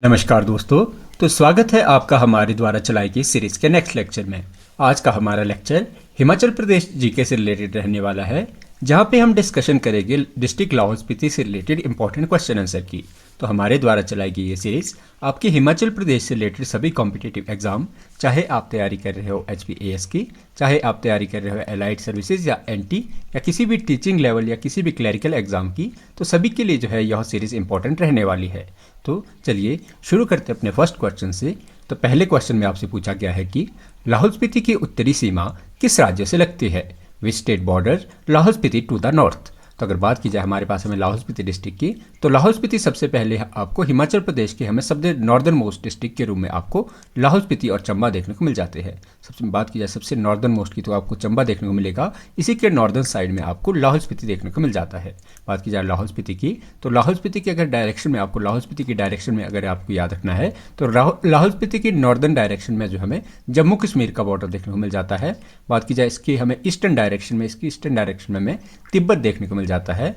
नमस्कार दोस्तों। तो स्वागत है आपका हमारे द्वारा चलाई गई सीरीज के नेक्स्ट लेक्चर में। आज का हमारा लेक्चर हिमाचल प्रदेश जीके से रिलेटेड रहने वाला है, जहां पे हम डिस्कशन करेंगे डिस्ट्रिक्ट लाहौल स्पीति से रिलेटेड इंपॉर्टेंट क्वेश्चन आंसर की। तो हमारे द्वारा चलाई गई ये सीरीज आपकी हिमाचल प्रदेश से रिलेटेड सभी कॉम्पिटिटिव एग्जाम, चाहे आप तैयारी कर रहे हो HPAS की, चाहे आप तैयारी कर रहे हो एलाइड सर्विसेज या NT या किसी भी टीचिंग लेवल या किसी भी क्लरिकल एग्जाम की, तो सभी के लिए जो है यह सीरीज इंपॉर्टेंट रहने वाली है। तो चलिए शुरू करते हैं अपने फर्स्ट क्वेश्चन से। तो पहले क्वेश्चन में आपसे पूछा गया है कि लाहौल स्पीति की उत्तरी सीमा किस राज्य से लगती है? Which state border Lahaul Spiti to the north? तो अगर बात की जाए हमारे पास हमें लाहौल स्पीति डिस्ट्रिक्ट की, तो लाहौल स्पीति सबसे पहले आपको हिमाचल प्रदेश के हमें सबसे नॉर्दर्न मोस्ट डिस्ट्रिक्ट के रूप में आपको लाहौल स्पीति और चंबा देखने को मिल जाते हैं। सबसे बात की जाए सबसे नॉर्दर्न मोस्ट की, तो आपको चंबा देखने को मिलेगा। इसी के नॉर्दर्न साइड में आपको लाहौल स्पीति देखने को मिल जाता है। बात की जाए लाहौल स्पीति की, तो लाहौल स्पीति के अगर डायरेक्शन में आपको लाहौल स्पीति की डायरेक्शन में अगर आपको याद रखना है, तो लाहौल स्पीति की नॉर्दर्न डायरेक्शन में जो हमें जम्मू कश्मीर का बॉर्डर देखने को मिल जाता है। बात की जाए इसकी हमें ईस्टर्न डायरेक्शन में, इसकी ईस्टर्न डायरेक्शन में हमें तिब्बत देखने को मिल जाता है।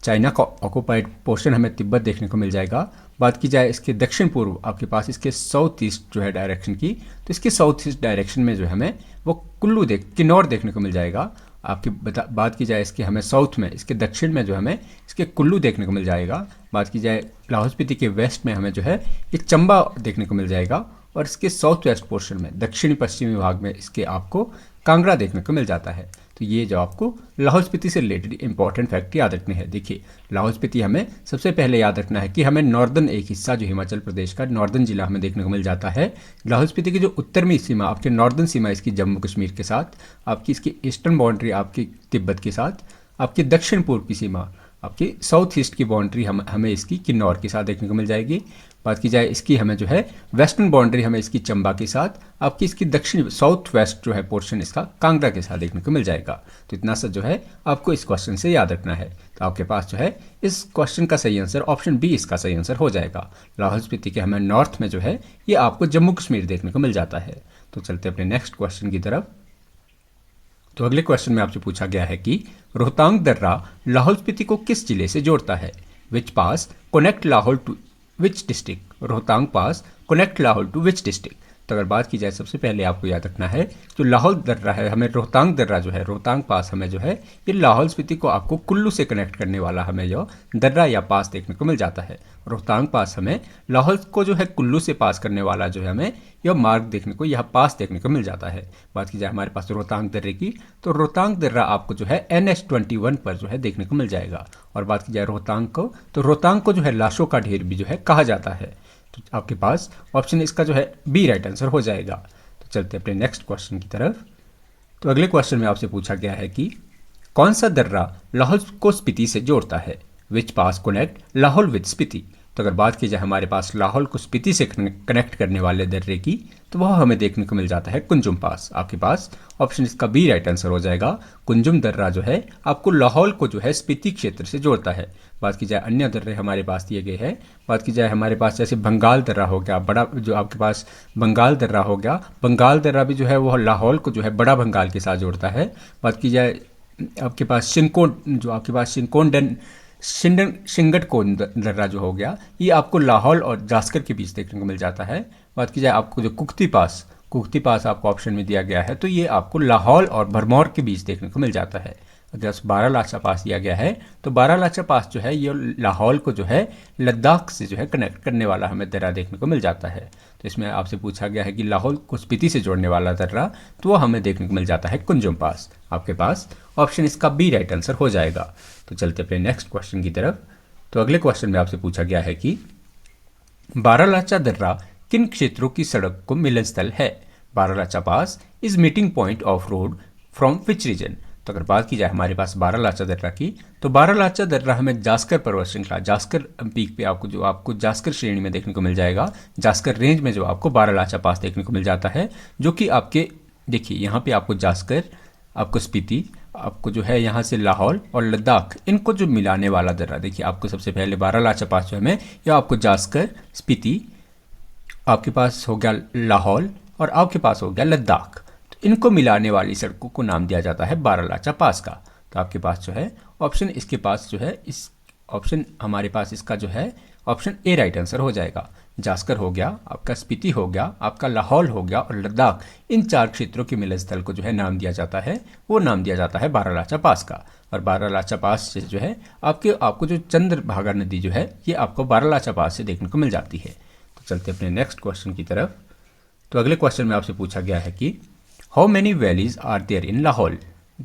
चाइना का ऑक्युपाइड पोर्शन हमें तिब्बत देखने को मिल जाएगा। बात की जाए इसके दक्षिण पूर्व आपके पास इसके साउथ ईस्ट जो है डायरेक्शन की, तो इसके साउथ ईस्ट डायरेक्शन में जो हमें वो किन्नौर देखने को मिल जाएगा। आपकी बात की जाए इसके हमें साउथ में, इसके दक्षिण में जो हमें इसके कुल्लू देखने को मिल जाएगा। बात की जाए लाहौल स्पीति के वेस्ट में हमें जो है ये चंबा देखने को मिल जाएगा, और इसके साउथ वेस्ट पोर्शन में दक्षिणी पश्चिमी भाग में इसके आपको कांगड़ा देखने को मिल जाता है। तो ये जो आपको लाहौल स्पीति से रिलेटेड इंपॉर्टेंट फैक्ट याद रखने हैं। देखिए लाहौल स्पीति हमें सबसे पहले याद रखना है कि हमें नॉर्दर्न एक हिस्सा जो हिमाचल प्रदेश का नॉर्दर्न जिला हमें देखने को मिल जाता है। लाहौल स्पीति की जो उत्तरमी सीमा आपके नॉर्दर्न सीमा इसकी जम्मू कश्मीर के साथ, आपकी इसकी ईस्टर्न बाउंड्री आपकी तिब्बत के साथ, आपकी दक्षिण पूर्व की सीमा आपकी साउथ ईस्ट की बाउंड्री हमें इसकी किन्नौर के साथ देखने को मिल जाएगी। बात की जाए इसकी हमें जो है वेस्टर्न बाउंड्री हमें इसकी चंबा के साथ, आपकी इसकी दक्षिण साउथ वेस्ट जो है पोर्शन इसका कांगड़ा के साथ देखने को मिल जाएगा। तो इतना सा जो है आपको इस क्वेश्चन से याद रखना है। तो आपके पास जो है इस क्वेश्चन का सही आंसर ऑप्शन बी इसका सही आंसर हो जाएगा। लाहौल स्पीति के हमें नॉर्थ में जो है ये आपको जम्मू कश्मीर देखने को मिल जाता है। तो चलते अपने नेक्स्ट क्वेश्चन की तरफ। तो अगले क्वेश्चन में आपसे पूछा गया है कि रोहतांग दर्रा लाहौल स्पीति को किस जिले से जोड़ता है? Which pass connect Lahaul to which district? Rohtang pass connect Lahaul to which district? तो अगर बात की जाए सबसे पहले आपको याद रखना है जो लाहौल दर्रा है, हमें रोहतांग दर्रा जो है, रोहतांग पास हमें जो है ये लाहौल स्पीति को आपको कुल्लू से कनेक्ट करने वाला हमें जो दर्रा या पास देखने को मिल जाता है। रोहतांग पास हमें लाहौल को जो है कुल्लू से पास करने वाला जो है हमें यह मार्ग देखने को, यह पास देखने को मिल जाता है। बात की जाए हमारे पास रोहतांग दर्रे की, तो रोहतांग दर्रा आपको जो है NH21 पर जो है देखने को मिल जाएगा। और बात की जाए रोहतांग को, तो रोहतांग को जो है लाशों का ढेर भी जो है कहा जाता है। तो आपके पास ऑप्शन इसका जो है बी राइट आंसर हो जाएगा। तो चलते अपने नेक्स्ट क्वेश्चन की तरफ। तो अगले क्वेश्चन में आपसे पूछा गया है कि कौन सा दर्रा लाहौल को स्पीति से जोड़ता है? Which pass connect Lahaul with Spiti? तो अगर बात की जाए हमारे पास लाहौल को स्पीति से कनेक्ट करने वाले दर्रे की, तो वह हमें देखने को मिल जाता है कुंजुम पास। आपके पास ऑप्शन इसका बी राइट आंसर हो जाएगा। कुंजुम दर्रा जो है आपको लाहौल को जो है स्पीति क्षेत्र से जोड़ता है। बात की जाए अन्य दर्रे हमारे पास दिए गए हैं। बात की जाए हमारे पास जैसे बंगाल दर्रा हो गया, बड़ा जो आपके पास बंगाल दर्रा हो गया, बंगाल दर्रा भी जो है वह लाहौल को जो है बड़ा बंगाल के साथ जोड़ता है। बात की जाए आपके पास शिनकोन, जो आपके पास शिंगटकोन दर्रा जो हो गया, ये आपको लाहौल और जास्कर के बीच देखने को मिल जाता है। बात की जाए आपको जो कुख्ती पास आपको ऑप्शन में दिया गया है, तो ये आपको लाहौल और भरमौर के बीच देखने को मिल जाता है। अगर बारालाचा पास दिया गया है, तो बारालाचा पास जो है ये लाहौल को जो है लद्दाख से जो है कनेक्ट करने वाला हमें दर्रा देखने को मिल जाता है। तो इसमें आपसे पूछा गया है कि लाहौल को स्पीति से जोड़ने वाला दर्रा, तो वो हमें देखने को मिल जाता है कुंजुम पास। आपके पास ऑप्शन इसका बी राइट आंसर हो जाएगा। तो चलते अपने नेक्स्ट क्वेश्चन की तरफ। तो अगले क्वेश्चन में आपसे पूछा गया है कि बारालाचा दर्रा किन क्षेत्रों की सड़क को मिलन स्थल है? Baralacha pass is meeting point of road from which region? तो अगर बात की जाए हमारे पास बारालाचा दर्रा की, तो बारालाचा दर्रा हमें जास्कर पर्वत श्रृंखला, जास्कर पीक पे आपको जास्कर श्रेणी में देखने को मिल जाएगा। जास्कर रेंज में जो आपको बारालाचा पास देखने को मिल जाता है, जो कि आपके देखिए यहाँ पे आपको जास्कर, आपको स्पीति, आपको जो है यहाँ से लाहौल और लद्दाख, इनको जो मिलाने वाला दर्रा, देखिए आपको सबसे पहले बारालाचा पास जो है या आपको जास्कर, स्पीति, आपके पास हो गया लाहौल और आपके पास हो गया लद्दाख, इनको मिलाने वाली सड़कों को नाम दिया जाता है बारालाचा पास का। तो आपके पास जो है ऑप्शन इसके पास जो है इस ऑप्शन हमारे पास इसका जो है ऑप्शन ए राइट आंसर हो जाएगा। जास्कर हो गया, आपका स्पीति हो गया, आपका लाहौल हो गया और लद्दाख, इन 4 क्षेत्रों के मिलन स्थल को जो है नाम दिया जाता है, वो नाम दिया जाता है बारालाचा पास का। और बारालाचा पास से जो है आपको जो चंद्रभागा नदी जो है ये आपको बारालाचा पास से देखने को मिल जाती है। तो चलते अपने नेक्स्ट क्वेश्चन की तरफ। तो अगले क्वेश्चन में आपसे पूछा गया है कि how many valleys are there in Lahaul.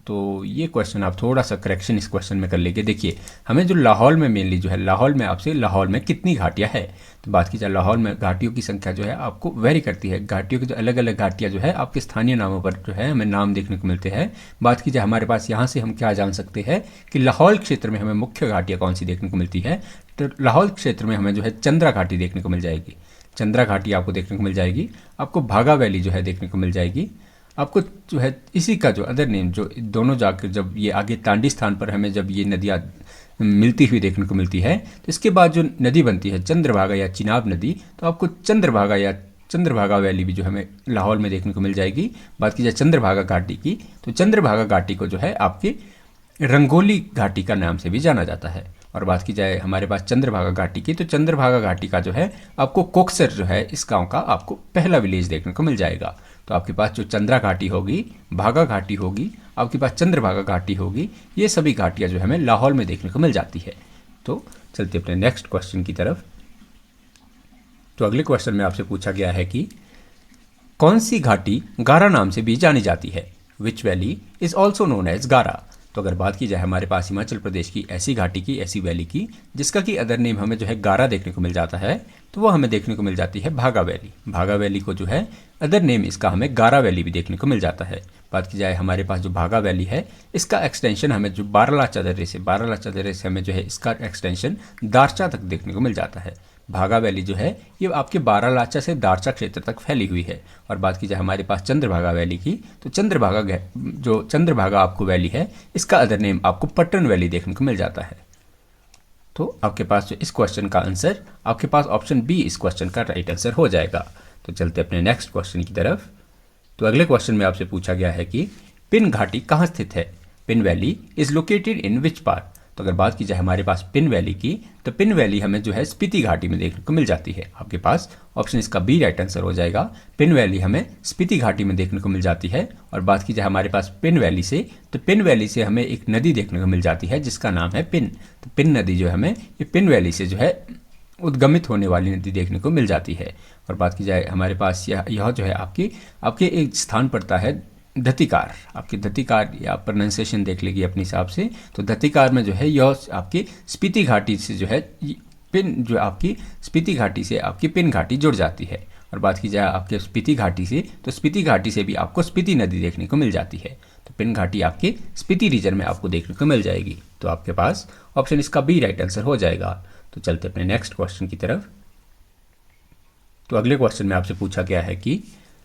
तो ये क्वेश्चन आप थोड़ा सा करेक्शन इस क्वेश्चन में कर लेंगे। देखिए हमें जो लाहौल में मेनली जो है, लाहौल में आपसे लाहौल में कितनी घाटियाँ है, तो बात की जाए लाहौल में घाटियों की संख्या जो है आपको वेरी करती है। घाटियों की जो अलग अलग घाटियाँ जो है आपके स्थानीय नामों पर जो है हमें नाम देखने को मिलते हैं। बात की जाए हमारे पास यहाँ से हम क्या जान सकते हैं कि लाहौल क्षेत्र में हमें मुख्य घाटियाँ कौन सी देखने को मिलती है, तो लाहौल क्षेत्र में हमें जो है चंद्रा घाटी देखने को मिल जाएगी। चंद्रा घाटी आपको देखने को मिल जाएगी, आपको भागा वैली जो है देखने को मिल जाएगी, आपको जो है इसी का जो अदर नेम जो दोनों जाकर जब ये आगे तांडी स्थान पर हमें जब ये नदियाँ मिलती हुई देखने को मिलती है, तो इसके बाद जो नदी बनती है चंद्रभागा या चिनाब नदी, तो आपको चंद्रभागा या चंद्रभागा वैली भी जो हमें लाहौल में देखने को मिल जाएगी। बात की जाए चंद्रभागा घाटी की, तो चंद्रभागा घाटी को जो है आपके रंगोली घाटी का नाम से भी जाना जाता है। और बात की जाए हमारे पास चंद्रभागा घाटी की, तो चंद्रभागा घाटी का जो है आपको कोकसर जो है इस गांव का आपको पहला विलेज देखने को मिल जाएगा। तो आपके पास जो चंद्रा घाटी होगी, भागा घाटी होगी, आपके पास चंद्रभागा घाटी होगी, ये सभी घाटियाँ जो हमें लाहौल में देखने को मिल जाती है। तो चलते अपने नेक्स्ट क्वेश्चन की तरफ। तो अगले क्वेश्चन में आपसे पूछा गया है कि कौन सी घाटी गारा नाम से भी जानी जाती है, which valley is also known as Gara. तो अगर बात की जाए हमारे पास हिमाचल प्रदेश की ऐसी घाटी की, ऐसी वैली की जिसका कि अदर नेम हमें जो है गारा देखने को मिल जाता है, तो वो हमें देखने को मिल जाती है भागा वैली। भागा वैली को जो है अदर नेम इसका हमें गारा वैली भी देखने को मिल जाता है। बात की जाए हमारे पास जो भागा वैली है इसका एक्सटेंशन हमें जो बारालाचा दर्रे से हमें जो है इसका एक्सटेंशन दारचा तक देखने को मिल जाता है। भागा वैली जो है ये आपके बारालाचा से दारचा क्षेत्र तक फैली हुई है। और बात की जाए हमारे पास चंद्रभागा वैली की, तो चंद्रभागा आपको वैली है इसका अदर नेम आपको पट्टन वैली देखने को मिल जाता है। तो आपके पास जो इस क्वेश्चन का आंसर आपके पास ऑप्शन बी इस क्वेश्चन का राइट आंसर हो जाएगा। तो चलते अपने नेक्स्ट क्वेश्चन की तरफ। तो अगले क्वेश्चन में आपसे पूछा गया है कि पिन घाटी कहाँ स्थित है, pin valley is located in which part. तो अगर बात की जाए हमारे पास पिन वैली की, तो पिन वैली हमें जो है स्पीति घाटी में देखने को मिल जाती है। आपके पास ऑप्शन इसका बी राइट आंसर हो जाएगा। पिन वैली हमें स्पीति घाटी में देखने को मिल जाती है। और बात की जाए हमारे पास पिन वैली से, तो पिन वैली से हमें एक नदी देखने को मिल जाती है जिसका नाम है पिन। तो पिन नदी जो हमें ये पिन वैली से जो है उद्गमित होने वाली नदी देखने को मिल जाती है। और बात की जाए हमारे पास यह जो है आपके एक स्थान पड़ता है धतिकार। आपके धतिकार या प्रोनाउंसिएशन देख लेगी अपने हिसाब से, तो धतिकार में जो है यह आपकी स्पीति घाटी से जो है पिन जो आपकी स्पीति घाटी से आपकी पिन घाटी जुड़ जाती है। और बात की जाए आपके स्पीति घाटी से, तो स्पीति घाटी से भी आपको स्पीति नदी देखने को मिल जाती है। तो पिन घाटी आपके स्पीति रीजन में आपको देखने को मिल जाएगी। तो आपके पास ऑप्शन इसका बी राइट आंसर हो जाएगा। तो चलते अपने नेक्स्ट क्वेश्चन की तरफ। तो अगले क्वेश्चन में आपसे पूछा गया है कि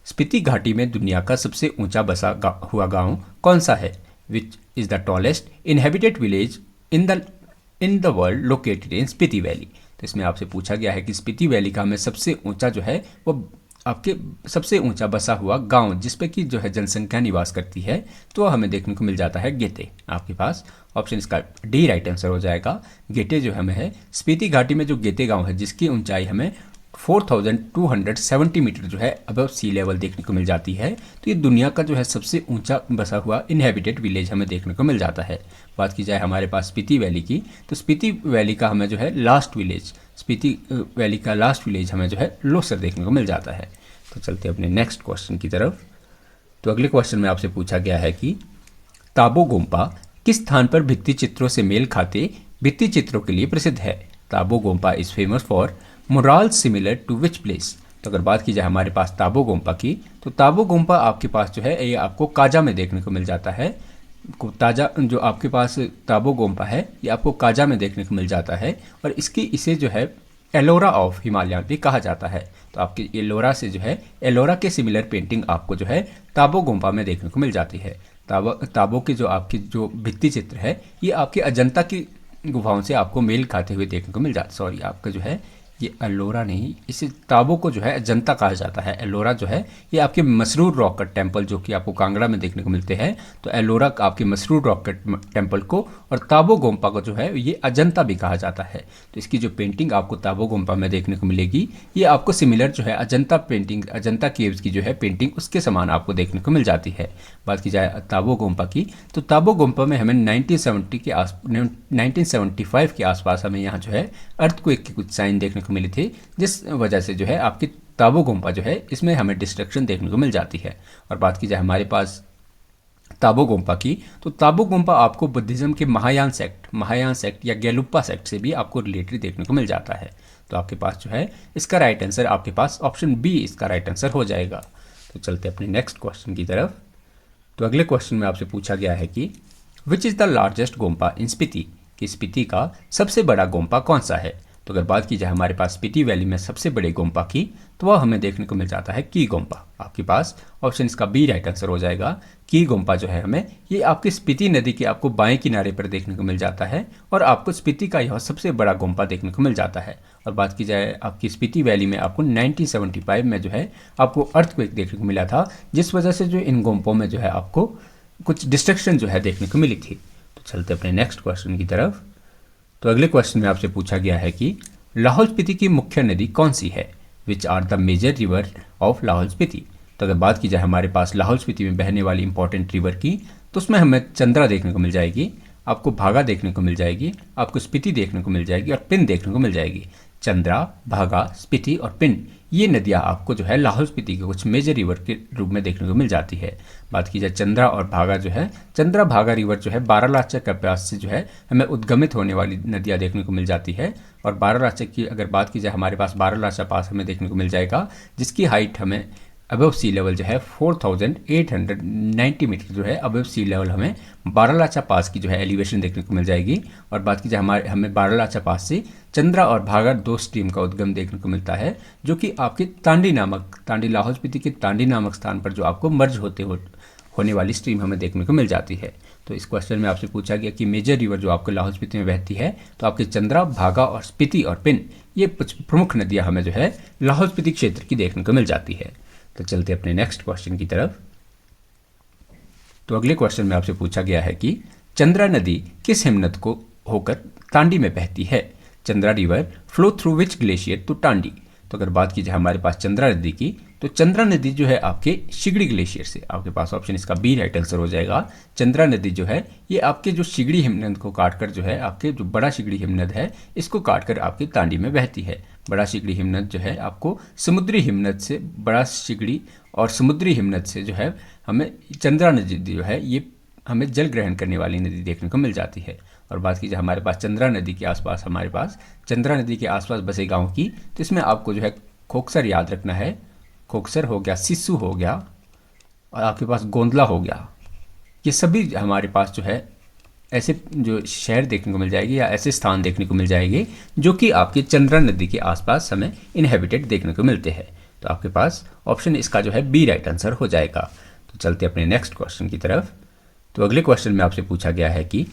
स्पीति घाटी में दुनिया का सबसे ऊंचा बसा हुआ गांव कौन सा है, विच is the tallest inhabited village in the world located in Spiti valley. तो इसमें आपसे पूछा गया है कि स्पीति वैली का हमें सबसे ऊंचा जो है वो आपके सबसे ऊंचा बसा हुआ गांव जिस पे की जो है जनसंख्या निवास करती है, तो हमें देखने को मिल जाता है गेटे। आपके पास ऑप्शन इसका डी राइट आंसर हो जाएगा। गेटे जो हमें है स्पीति घाटी में जो गेटे गांव है जिसकी ऊंचाई हमें 4270 मीटर जो है अबव सी लेवल देखने को मिल जाती है। तो ये दुनिया का जो है सबसे ऊंचा बसा हुआ इनहेबिटेड विलेज हमें देखने को मिल जाता है। बात की जाए हमारे पास स्पीति वैली की, तो स्पीति वैली का हमें जो है लास्ट विलेज, स्पीति वैली का लास्ट विलेज हमें जो है लोसर देखने को मिल जाता है। तो चलते अपने नेक्स्ट क्वेश्चन की तरफ। तो अगले क्वेश्चन में आपसे पूछा गया है कि ताबो गोम्पा किस स्थान पर भित्ति चित्रों से मेल खाते भित्ति चित्रों के लिए प्रसिद्ध है। Tabo gompa is famous for murals similar to which place. तो अगर बात की जाए हमारे पास ताबो गोम्पा की, तो ताबो गोम्पा आपके पास जो है ये आपको काजा में देखने को मिल जाता है। ताजा जो आपके पास ताबो गोम्पा है ये आपको काजा में देखने को मिल जाता है। और इसे जो है एलोरा ऑफ हिमालय भी कहा जाता है। तो आपके एलोरा से जो है एलोरा के सिमिलर पेंटिंग आपको जो है ताबो गोम्पा में देखने को मिल जाती है। ताबो के जो आपकी जो भित्ति चित्र है ये आपके अजंता की गुफाओं से आपको मेल खाते हुए देखने को मिल जाता, आपका जो है ये एलोरा नहीं, इसे ताबो को जो है अजंता कहा जाता है। एलोरा जो है ये आपके मसरूर रॉक कट टेम्पल जो कि आपको कांगड़ा में देखने को मिलते हैं, तो एलोरा आपके मसरूर रॉक कट टेम्पल को और ताबो गोम्पा को जो है ये अजंता भी कहा जाता है। तो इसकी जो पेंटिंग आपको ताबो गोम्पा में देखने को मिलेगी ये आपको सिमिलर जो है अजंता पेंटिंग, अजंता केव्स की जो है पेंटिंग उसके समान आपको देखने को मिल जाती है। बात की जाए ताबो गोम्पा की, तो ताबो गोम्पा में हमें 1975 के आसपास हमें यहाँ जो है अर्थक्वेक के कुछ साइन देखने को मिले थे, जिस वजह से जो है आपकी ताबो गोम्पा जो है इसमें हमें डिस्ट्रक्शन देखने को मिल जाती है। और बात की जाए हमारे पास ताबो गोम्पा की, तो ताबो गोम्पा आपको बुद्धिज्म के महायान सेक्ट या गेलुप्पा सेक्ट से भी आपको रिलेटेड देखने को मिल जाता है। तो आपके पास जो है इसका राइट आंसर आपके पास ऑप्शन बी इसका राइट आंसर हो जाएगा। तो चलते अपने नेक्स्ट क्वेश्चन की तरफ। तो अगले क्वेश्चन में आपसे पूछा गया है कि which is the largest gompa इन स्पीति, कि स्पीति का सबसे बड़ा गोम्पा कौन सा है। तो अगर बात की जाए हमारे पास स्पीति वैली में सबसे बड़े गोम्पा की, तो वह हमें देखने को मिल जाता है की गोम्पा। आपके पास ऑप्शन इसका बी राइट आंसर हो जाएगा। की गोम्पा जो है हमें ये आपकी स्पीति नदी के आपको बाएं किनारे पर देखने को मिल जाता है और आपको स्पीति का यह सबसे बड़ा गोम्पा देखने को मिल जाता है। और बात की जाए आपकी स्पीति वैली में आपको 1975 में जो है आपको अर्थक्वेक देखने को मिला था, जिस वजह से जो इन गोम्पों में जो है आपको कुछ डिस्ट्रक्शन जो है देखने को मिली थी। तो चलते अपने नेक्स्ट क्वेश्चन की तरफ। तो अगले क्वेश्चन में आपसे पूछा गया है कि लाहौल स्पीति की मुख्य नदी कौन सी है, which are the major river of Lahaul Spiti. तो अगर बात की जाए हमारे पास लाहौल स्पीति में बहने वाली इंपॉर्टेंट रिवर की, तो उसमें हमें चंद्रा देखने को मिल जाएगी, आपको भागा देखने को मिल जाएगी, आपको स्पीति देखने को मिल जाएगी और पिन देखने को मिल जाएगी। चंद्रा, भागा, स्पीति और पिन, ये नदियाँ आपको जो है लाहौल स्पीति के कुछ मेजर रिवर के रूप में देखने को मिल जाती है। बात की जाए चंद्रा और भागा जो है, चंद्रा भागा रिवर जो है बारालाचा के पास से जो है हमें उद्गमित होने वाली नदियाँ देखने को मिल जाती है। और बारालाचा की अगर बात की जाए हमारे पास बारालाचा पास हमें देखने को मिल जाएगा, जिसकी हाइट हमें अबव सी लेवल जो है 4890 मीटर जो है अबव सी लेवल हमें बारालाचा पास की जो है एलिवेशन देखने को मिल जाएगी। और बात की जाए हमें बारालाचा पास से चंद्रा और भागा दो स्ट्रीम का उद्गम देखने को मिलता है, जो कि आपके तांडी लाहौल स्पीति के तांडी नामक स्थान पर जो आपको मर्ज होने वाली स्ट्रीम हमें देखने को मिल जाती है। तो इस क्वेश्चन में आपसे पूछा गया कि मेजर रिवर जो आपको लाहौल स्पीति में बहती है, तो आपके चंद्रा, भागा और स्पीति और पिन, ये कुछ प्रमुख नदियाँ हमें जो है लाहौल स्पीति क्षेत्र की देखने को मिल जाती है। तो चलते अपने नेक्स्ट क्वेश्चन की तरफ। तो अगले क्वेश्चन में आपसे पूछा गया है कि चंद्रा नदी किस हिमनद को होकर तांडी में बहती है। Chandra river flow through which glacier to Tandi. तो अगर बात की जाए हमारे पास चंद्रा नदी की, तो चंद्रा नदी जो है आपके शिगड़ी ग्लेशियर से, आपके पास ऑप्शन इसका बी राइट आंसर हो जाएगा। चंद्रा नदी जो है ये आपके जो शिगड़ी हिमनद को काटकर जो है आपके जो बड़ा शिगड़ी हिमनद है इसको काटकर आपके तांडी में बहती है। बड़ा शिगड़ी हिमनद जो है आपको समुद्री हिमनद से, बड़ा शिगड़ी और समुद्री हिमनद से जो है हमें चंद्रा नदी जो है ये हमें जल ग्रहण करने वाली नदी देखने को मिल जाती है। और बात की जाए हमारे पास चंद्रा नदी के आसपास बसे गाँव की, तो इसमें आपको जो है खोखसर याद रखना है। खोखसर हो गया, सिस्सू हो गया और आपके पास गोंदला हो गया, ये सभी हमारे पास जो है ऐसे जो शहर देखने को मिल जाएगी या ऐसे स्थान देखने को मिल जाएंगे जो कि आपके चंद्रा नदी के आसपास हमें इनहेबिटेड देखने को मिलते हैं। तो आपके पास ऑप्शन इसका जो है बी राइट आंसर हो जाएगा। तो चलते अपने नेक्स्ट क्वेश्चन की तरफ। तो अगले क्वेश्चन में आपसे पूछा गया है कि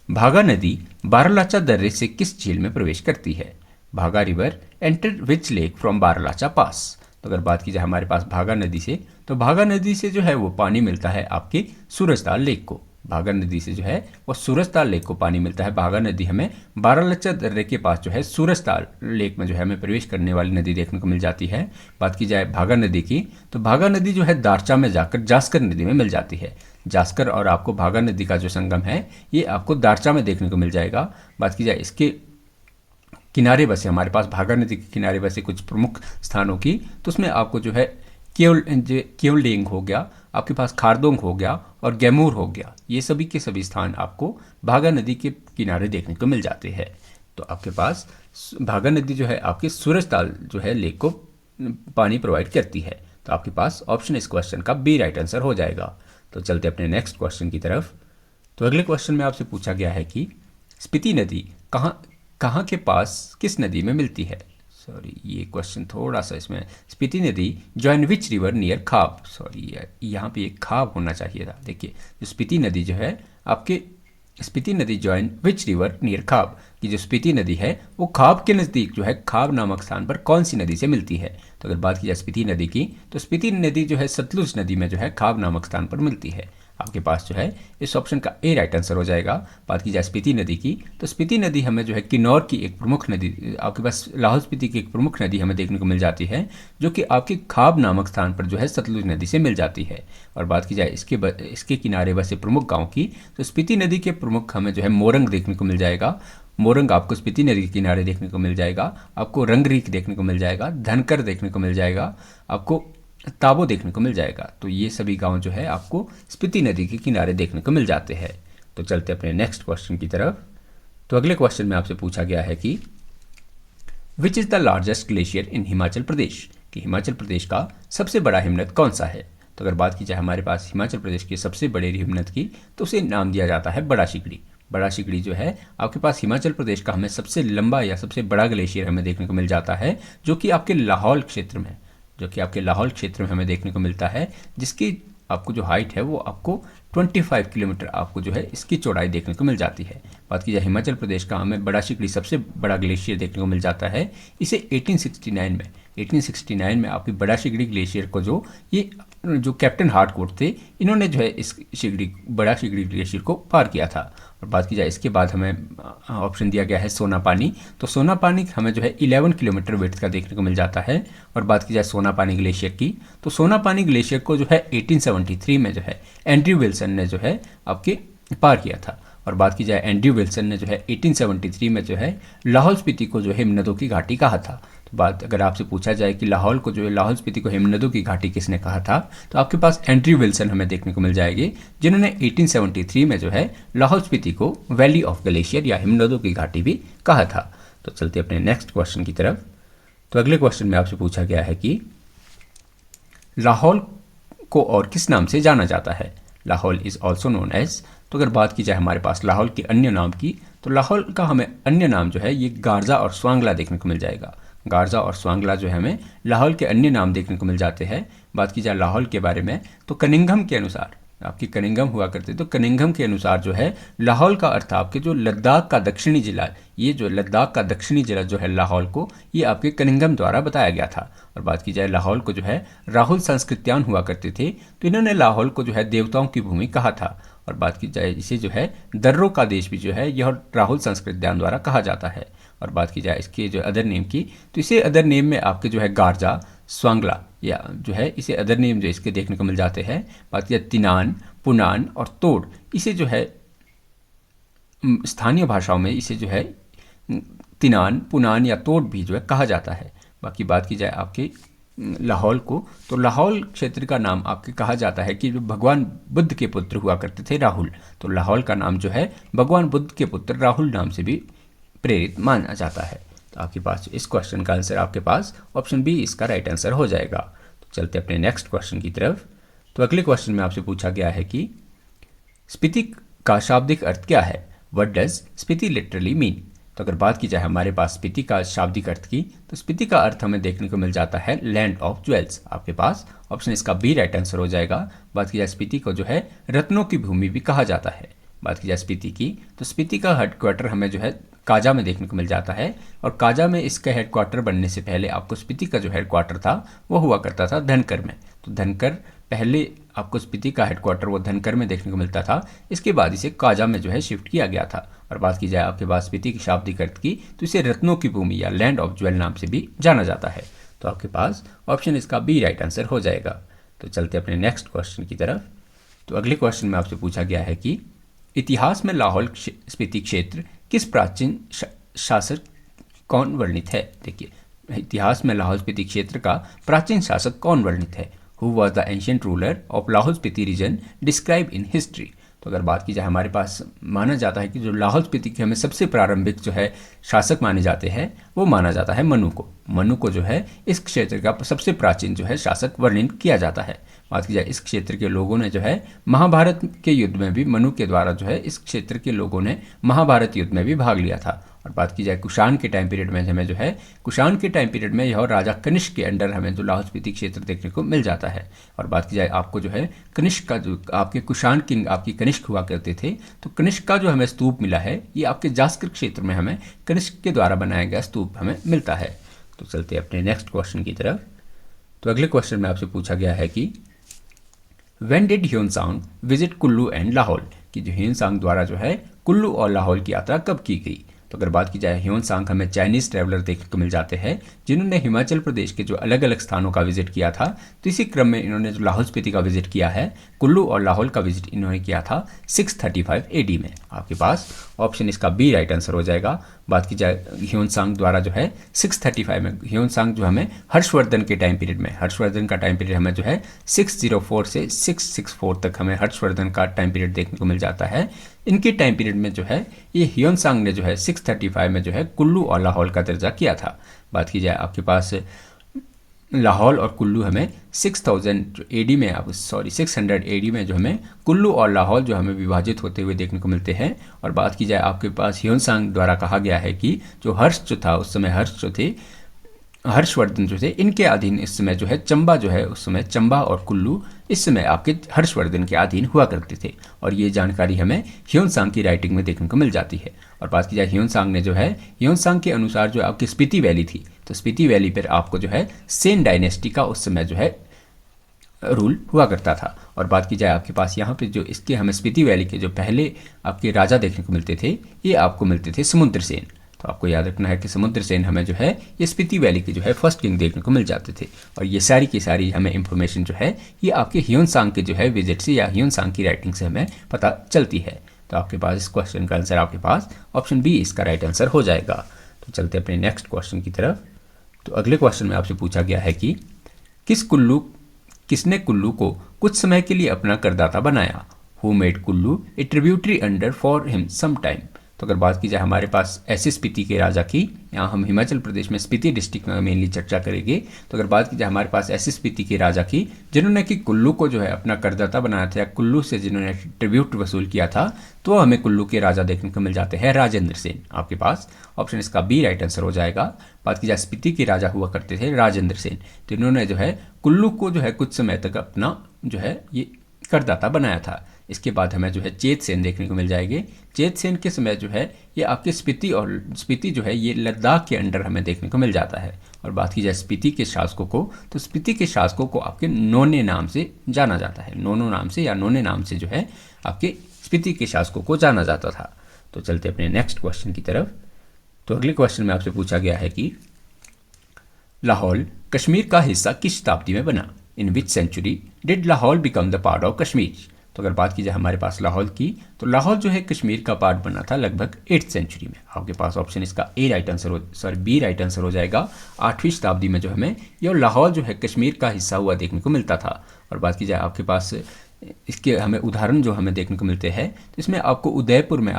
भागा नदी बारालाचा दर्रे से किस झील में प्रवेश करती है। Bhaga river enter which lake from Baralacha pass. तो अगर बात की जाए हमारे पास भागा नदी से, तो भागा नदी से जो है वो पानी मिलता है आपके सूरजताल लेक को। भागा नदी से जो है वो सूरजताल लेक को पानी मिलता है। भागा नदी हमें बारालाचा दर्रे के पास जो है सूरजताल लेक में जो है हमें प्रवेश करने वाली नदी देखने को मिल जाती है। बात की जाए भागा नदी की, तो भागा नदी जो है दारचा में जाकर जास्कर नदी में मिल जाती है। जास्कर और आपको भागा नदी का जो संगम है ये आपको दारचा में देखने को मिल जाएगा। बात की जाए इसके किनारे बसे, हमारे पास भागा नदी के किनारे बसे कुछ प्रमुख स्थानों की, तो उसमें आपको जो है केवलडेंग हो गया, आपके पास खारदोंग हो गया और गैमूर हो गया, ये सभी के सभी स्थान आपको भागा नदी के किनारे देखने को मिल जाते हैं। तो आपके पास भागा नदी जो है आपके सूरजताल जो है लेक को पानी प्रोवाइड करती है। तो आपके पास ऑप्शन इस क्वेश्चन का बी राइट आंसर हो जाएगा। तो चलते अपने नेक्स्ट क्वेश्चन की तरफ। तो अगले क्वेश्चन में आपसे पूछा गया है कि स्पीति नदी कहाँ के पास किस नदी में मिलती है। सॉरी, ये क्वेश्चन थोड़ा सा इसमें, स्पीति नदी जॉइन विच रिवर नियर खाब। सॉरी, यहाँ पे एक खाब होना चाहिए था। देखिए जो स्पीति नदी जो है आपके स्पीति नदी जॉइन विच रिवर नियर खाब, कि जो स्पीति नदी है वो खाब के नज़दीक जो है खाब नामक स्थान पर कौन सी नदी से मिलती है। तो अगर बात की जाए स्पीति नदी की, तो स्पीति नदी जो है सतलुज नदी में जो है खाब नामक स्थान पर मिलती है। आपके पास जो है इस ऑप्शन का ए राइट आंसर हो जाएगा। बात की जाए स्पीति नदी की, तो स्पीति नदी हमें जो है किन्नौर की एक प्रमुख नदी, आपके पास लाहौल स्पीति की एक प्रमुख नदी हमें देखने को मिल जाती है, जो कि आपके खाब नामक स्थान पर जो है सतलुज नदी से मिल जाती है। और बात की जाए इसके किनारे बसे प्रमुख गाँव की, तो स्पीति नदी के प्रमुख हमें जो है मोरंग देखने को मिल जाएगा। मोरंग आपको स्पीति नदी के किनारे देखने को मिल जाएगा। आपको रंगरीक देखने को मिल जाएगा, धनकर देखने को मिल जाएगा, आपको ताबो देखने को मिल जाएगा। तो ये सभी गांव जो है आपको स्पीति नदी के किनारे देखने को मिल जाते हैं। तो चलते अपने नेक्स्ट क्वेश्चन की तरफ। तो अगले क्वेश्चन में आपसे पूछा गया है कि which is the largest glacier in Himachal Pradesh, कि हिमाचल प्रदेश का सबसे बड़ा हिमनद कौन सा है। तो अगर बात की जाए हमारे पास हिमाचल प्रदेश के सबसे बड़े हिमनद की, तो उसे नाम दिया जाता है बड़ा शिकड़ी। बड़ा शिकड़ी जो है आपके पास हिमाचल प्रदेश का हमें सबसे लंबा या सबसे बड़ा ग्लेशियर हमें देखने को मिल जाता है, जो कि आपके लाहौल क्षेत्र में हमें देखने को मिलता है, जिसकी आपको जो हाइट है वो आपको 25 किलोमीटर आपको जो है इसकी चौड़ाई देखने को मिल जाती है। बात की जाए हिमाचल प्रदेश का हमें बड़ा शिकड़ी सबसे बड़ा ग्लेशियर देखने को मिल जाता है। इसे 1869 में आपकी बड़ा शिकड़ी ग्लेशियर को जो कैप्टन हार्डकोट थे, इन्होंने जो है इस बड़ा शिकड़ी ग्लेशियर को पार किया था। और बात की जाए इसके बाद हमें ऑप्शन दिया गया है सोना पानी। तो सोना पानी हमें जो है 11 किलोमीटर विड्थ का देखने को मिल जाता है। और बात की जाए सोना पानी ग्लेशियर की, तो सोना पानी ग्लेशियर को जो है 1873 में जो है एंड्रयू विल्सन ने जो है आपके पार किया था। और बात की जाए एंड्रयू विल्सन ने जो है 1873 में जो है लाहौल स्पीति को जो हिमनदों की घाटी कहा था। तो बात अगर आपसे पूछा जाए कि लाहौल स्पीति को हिमनदों की घाटी किसने कहा था, तो आपके पास एंड्रयू विल्सन हमें देखने को मिल जाएगी, जिन्होंने 1873 में जो है लाहौल स्पीति को वैली ऑफ ग्लेशियर या हिमनदों की घाटी भी कहा था। तो चलते अपने नेक्स्ट क्वेश्चन की तरफ। तो अगले क्वेश्चन में आपसे पूछा गया है कि लाहौल को और किस नाम से जाना जाता है। Lahaul is also known as. तो अगर बात की जाए हमारे पास लाहौल के अन्य नाम की, तो लाहौल का हमें अन्य नाम जो है ये गारजा और स्वांगला देखने को मिल जाएगा। गारजा और स्वांगला जो है हमें लाहौल के अन्य नाम देखने को मिल जाते हैं। बात की जाए लाहौल के बारे में, तो कनिंघम के अनुसार, आपकी कनिंघम हुआ करते, तो कनिंघम के अनुसार जो है लाहौल का अर्थ आपके जो लद्दाख का दक्षिणी जिला, ये जो लद्दाख का दक्षिणी जिला जो है लाहौल को, ये आपके कनिंघम द्वारा बताया गया था। और बात की जाए लाहौल को जो है राहुल संस्कृत्यान हुआ करते थे, तो इन्होंने लाहौल को जो है देवताओं की भूमि कहा था। और बात की जाए इसे जो है दर्रों का देश भी जो है यह राहुल संस्कृत्यान द्वारा कहा जाता है। और बात की जाए इसके जो अदर नेम की, तो इसे अदर नेम में आपके जो है गारजा, स्वांगला या जो है इसे अदर नेम जो इसके देखने को मिल जाते हैं। बात की जाए तिनान, पुनान और तोड़, इसे जो है स्थानीय भाषाओं में इसे जो है तिनान, पुनान या तोड़ भी जो है कहा जाता है। बाकी बात की जाए आपके लाहौल को, तो लाहौल क्षेत्र का नाम आपके कहा जाता है कि जो भगवान बुद्ध के पुत्र हुआ करते थे राहुल, तो लाहौल का नाम जो है भगवान बुद्ध के पुत्र राहुल नाम से भी प्रेरित माना जाता है। तो आपके पास इस क्वेश्चन का आंसर आपके पास ऑप्शन बी इसका राइट आंसर हो जाएगा। तो चलते अपने नेक्स्ट क्वेश्चन की तरफ। तो अगले क्वेश्चन में आपसे पूछा गया है कि स्पीति का शाब्दिक अर्थ क्या है। What does Spiti literally mean. तो अगर बात की जाए हमारे पास स्पीति का शाब्दिक अर्थ की, तो स्पीति का अर्थ हमें देखने को मिल जाता है लैंड ऑफ ज्वेल्स। आपके पास ऑप्शन इसका बी राइट आंसर हो जाएगा। बात की जाए स्पीति को जो है रत्नों की भूमि भी कहा जाता है। बात की जाए स्पीति की, तो स्पीति का हेडक्वार्टर हमें जो है काजा में देखने को मिल जाता है। और काजा में इसका हेडक्वार्टर बनने से पहले आपको स्पीति का जो हेडक्वार्टर था वो हुआ करता था धनकर में। तो धनकर पहले आपको स्पीति का हेडक्वार्टर वो धनकर में देखने को मिलता था, इसके बाद इसे काजा में जो है शिफ्ट किया गया था। और बात की जाए आपके पास स्पीति की शाब्दिक अर्थ की, तो इसे रत्नों की भूमि या लैंड ऑफ ज्वेल नाम से भी जाना जाता है। तो आपके पास ऑप्शन इसका बी राइट आंसर हो जाएगा। तो चलते अपने नेक्स्ट क्वेश्चन की तरफ। तो अगले क्वेश्चन में आपसे पूछा गया है कि इतिहास में लाहौल स्पीति क्षेत्र किस प्राचीन शासक कौन वर्णित है। देखिए, इतिहास में लाहौल स्पीति क्षेत्र का प्राचीन शासक कौन वर्णित है। Who was the ancient ruler of Lahaul Spiti region describe in history. तो अगर बात की जाए हमारे पास माना जाता है कि जो लाहौल स्पीति के हमें सबसे प्रारंभिक जो है शासक माने जाते हैं, वो माना जाता है मनु को। मनु को जो है इस क्षेत्र का सबसे प्राचीन जो है शासक वर्णित किया जाता है। बात की जाए इस क्षेत्र के लोगों ने जो है महाभारत के युद्ध में भी मनु के द्वारा जो है इस क्षेत्र के लोगों ने महाभारत युद्ध में भी भाग लिया था। और बात की जाए कुषाण के टाइम पीरियड में हमें जो है कुषाण के टाइम पीरियड में यह राजा कनिष्क के अंडर हमें जो लाहौल स्पीति क्षेत्र देखने को मिल जाता है। और बात की जाए आपको जो है कनिष्क का जो आपके कुषाण किंग आपकी कनिष्क हुआ करते थे, तो कनिष्क का जो हमें स्तूप मिला है ये आपके जास्कर क्षेत्र में हमें कनिष्क के द्वारा बनाया गया स्तूप हमें मिलता है। तो चलते हैं अपने नेक्स्ट क्वेश्चन की तरफ। तो अगले क्वेश्चन में आपसे पूछा गया है कि when did Hiuen Tsang visit Kullu and Lahaul, कि जो ह्योनसांग द्वारा जो है कुल्लू और लाहौल की यात्रा कब की गई। तो अगर बात की जाए ह्योनसांग हमें चाइनीज ट्रैवलर देखने को मिल जाते हैं जिन्होंने हिमाचल प्रदेश के जो अलग अलग स्थानों का विजिट किया था। तो इसी क्रम में इन्होंने जो लाहौल स्पीति का विजिट किया है, कुल्लू और लाहौल का विजिट इन्होंने किया था 635 AD में। आपके पास ऑप्शन इसका बी राइट आंसर हो जाएगा। बात की जाए ह्योनसांग द्वारा जो है 635 में, ह्योनसांग जो हमें हर्षवर्धन के टाइम पीरियड में, हर्षवर्धन का टाइम पीरियड हमें जो है 604 से 664 तक हमें हर्षवर्धन का टाइम पीरियड देखने को मिल जाता है। इनके टाइम पीरियड में जो है ये ह्योनसांग ने जो है 635 में जो है कुल्लू और लाहौल का दर्जा किया था। बात की जाए आपके पास लाहौल और कुल्लू हमें 6000 AD में, आप 600 AD में जो हमें कुल्लू और लाहौल जो हमें विभाजित होते हुए देखने को मिलते हैं। और बात की जाए आपके पास ह्योनसांग द्वारा कहा गया है कि जो हर्ष जो था उस समय हर्षवर्धन जो थे इनके अधीन इस समय जो है चंबा जो है उस समय चंबा और कुल्लू इस समय आपके हर्षवर्धन के अधीन हुआ करते थे। और ये जानकारी हमें ह्योनसांग की राइटिंग में देखने को मिल जाती है। और बात की जाए ह्योनसांग ने जो है ह्योनसांग के अनुसार जो आपकी स्पीति वैली थी, तो स्पीति वैली पर आपको जो है सेन डायनेस्टी का उस समय जो है रूल हुआ करता था। और बात की जाए आपके पास यहाँ पे जो इसके हमें स्पीति वैली के जो पहले आपके राजा देखने को मिलते थे ये आपको मिलते थे समुद्र सेन। तो आपको याद रखना है कि समुद्र सेन हमें जो है ये स्पीति वैली के जो है फर्स्ट किंग देखने को मिल जाते थे। और ये सारी की सारी हमें इंफॉर्मेशन जो है ये आपके ह्योनसांग के जो है विजिट से या ह्योनसांग की राइटिंग से हमें पता चलती है। तो आपके पास इस क्वेश्चन का आंसर आपके पास ऑप्शन बी इसका राइट आंसर हो जाएगा। तो चलते अपने नेक्स्ट क्वेश्चन की तरफ। तो अगले क्वेश्चन में आपसे पूछा गया है कि किसने कुल्लू को कुछ समय के लिए अपना करदाता बनाया। Who made Kullu a tributary under for him some time. तो अगर बात की जाए हमारे पास ऐसे स्पीति के राजा की, यहाँ हम हिमाचल प्रदेश में स्पीति डिस्ट्रिक्ट में मेनली चर्चा करेंगे। तो अगर बात की जाए हमारे पास ऐसे स्पीति के राजा की जिन्होंने कि कुल्लू को जो है अपना करदाता बनाया था या कुल्लू से जिन्होंने ट्रिब्यूट वसूल किया था, तो हमें कुल्लू के राजा देखने को मिल जाते हैं राजेंद्र सेन। आपके पास ऑप्शन इसका बी राइट आंसर हो जाएगा। बात की जाए स्पीति के राजा हुआ करते थे राजेंद्र सेन, तो इन्होंने जो है कुल्लू को जो है कुछ समय तक अपना जो है ये करदाता बनाया था। इसके बाद हमें जो है चेत सेन देखने को मिल जाएंगे। चेत सेन के समय जो है ये आपके स्पीति जो है ये लद्दाख के अंडर हमें देखने को मिल जाता है। और बात की जाए स्पीति के शासकों को, तो स्पीति के शासकों को आपके नोने नाम से जाना जाता है। नोनो नाम से या नोने नाम से जो है आपके स्पीति के शासकों को जाना जाता था। तो चलते अपने नेक्स्ट क्वेश्चन की तरफ। तो अगले क्वेश्चन में आपसे पूछा गया है कि लाहौल कश्मीर का हिस्सा किस शताब्दी में बना। In which century did Lahaul become the part of Kashmir. तो अगर बात की जाए हमारे पास लाहौल की, तो लाहौल जो है कश्मीर का पार्ट बना था लगभग 8th सेंचुरी में। आपके पास ऑप्शन इसका बी राइट आंसर हो जाएगा। 8वीं शताब्दी में जो हमें यह लाहौल जो है कश्मीर का हिस्सा हुआ देखने को मिलता था। और बात की जाए आपके पास इसके हमें उदाहरण जो हमें देखने को मिलते हैं, तो इसमें आपको उदयपुर में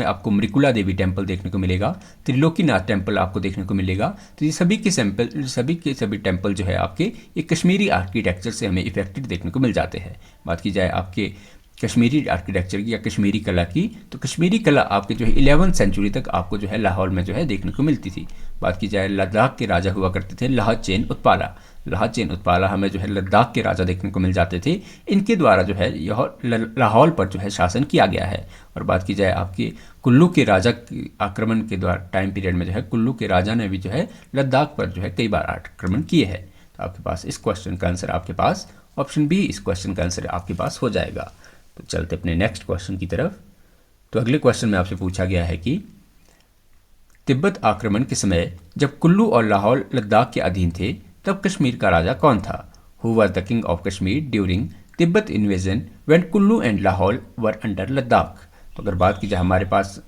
आपको मृकुला देवी टेम्पल देखने को मिलेगा, त्रिलोकीनाथ टेम्पल आपको देखने को मिलेगा। तो ये सभी के सभी टेम्पल जो है आपके ये कश्मीरी आर्किटेक्चर से हमें इफेक्टेड देखने को मिल जाते हैं। बात की जाए आपके कश्मीरी आर्किटेक्चर की या कश्मीरी कला की, तो कश्मीरी कला आपके जो है 11th सेंचुरी तक आपको जो है लाहौल में जो है देखने को मिलती थी। बात की जाए लद्दाख के राजा हुआ करते थे लाहचेन उत्पाला हमें जो है लद्दाख के राजा देखने को मिल जाते थे। इनके द्वारा जो है यह लाहौल पर जो है शासन किया गया है। और बात की जाए आपके कुल्लू के राजा के आक्रमण के द्वारा टाइम पीरियड में जो है कुल्लू के राजा ने भी जो है लद्दाख पर जो है कई बार आक्रमण किए हैं। तो आपके पास इस क्वेश्चन का आंसर आपके पास ऑप्शन बी इस क्वेश्चन का आंसर आपके पास हो जाएगा। तो चलते अपने नेक्स्ट क्वेश्चन की तरफ। तो अगले क्वेश्चन में आपसे पूछा गया है कि तिब्बत आक्रमण के समय जब कुल्लू और लाहौल लद्दाख के अधीन थे तब कश्मीर का राजा कौन था। Who was the king of Kashmir during Tibet invasion when Kullu and Lahaul were under Ladakh. तो अगर बात की जाए हमारे पास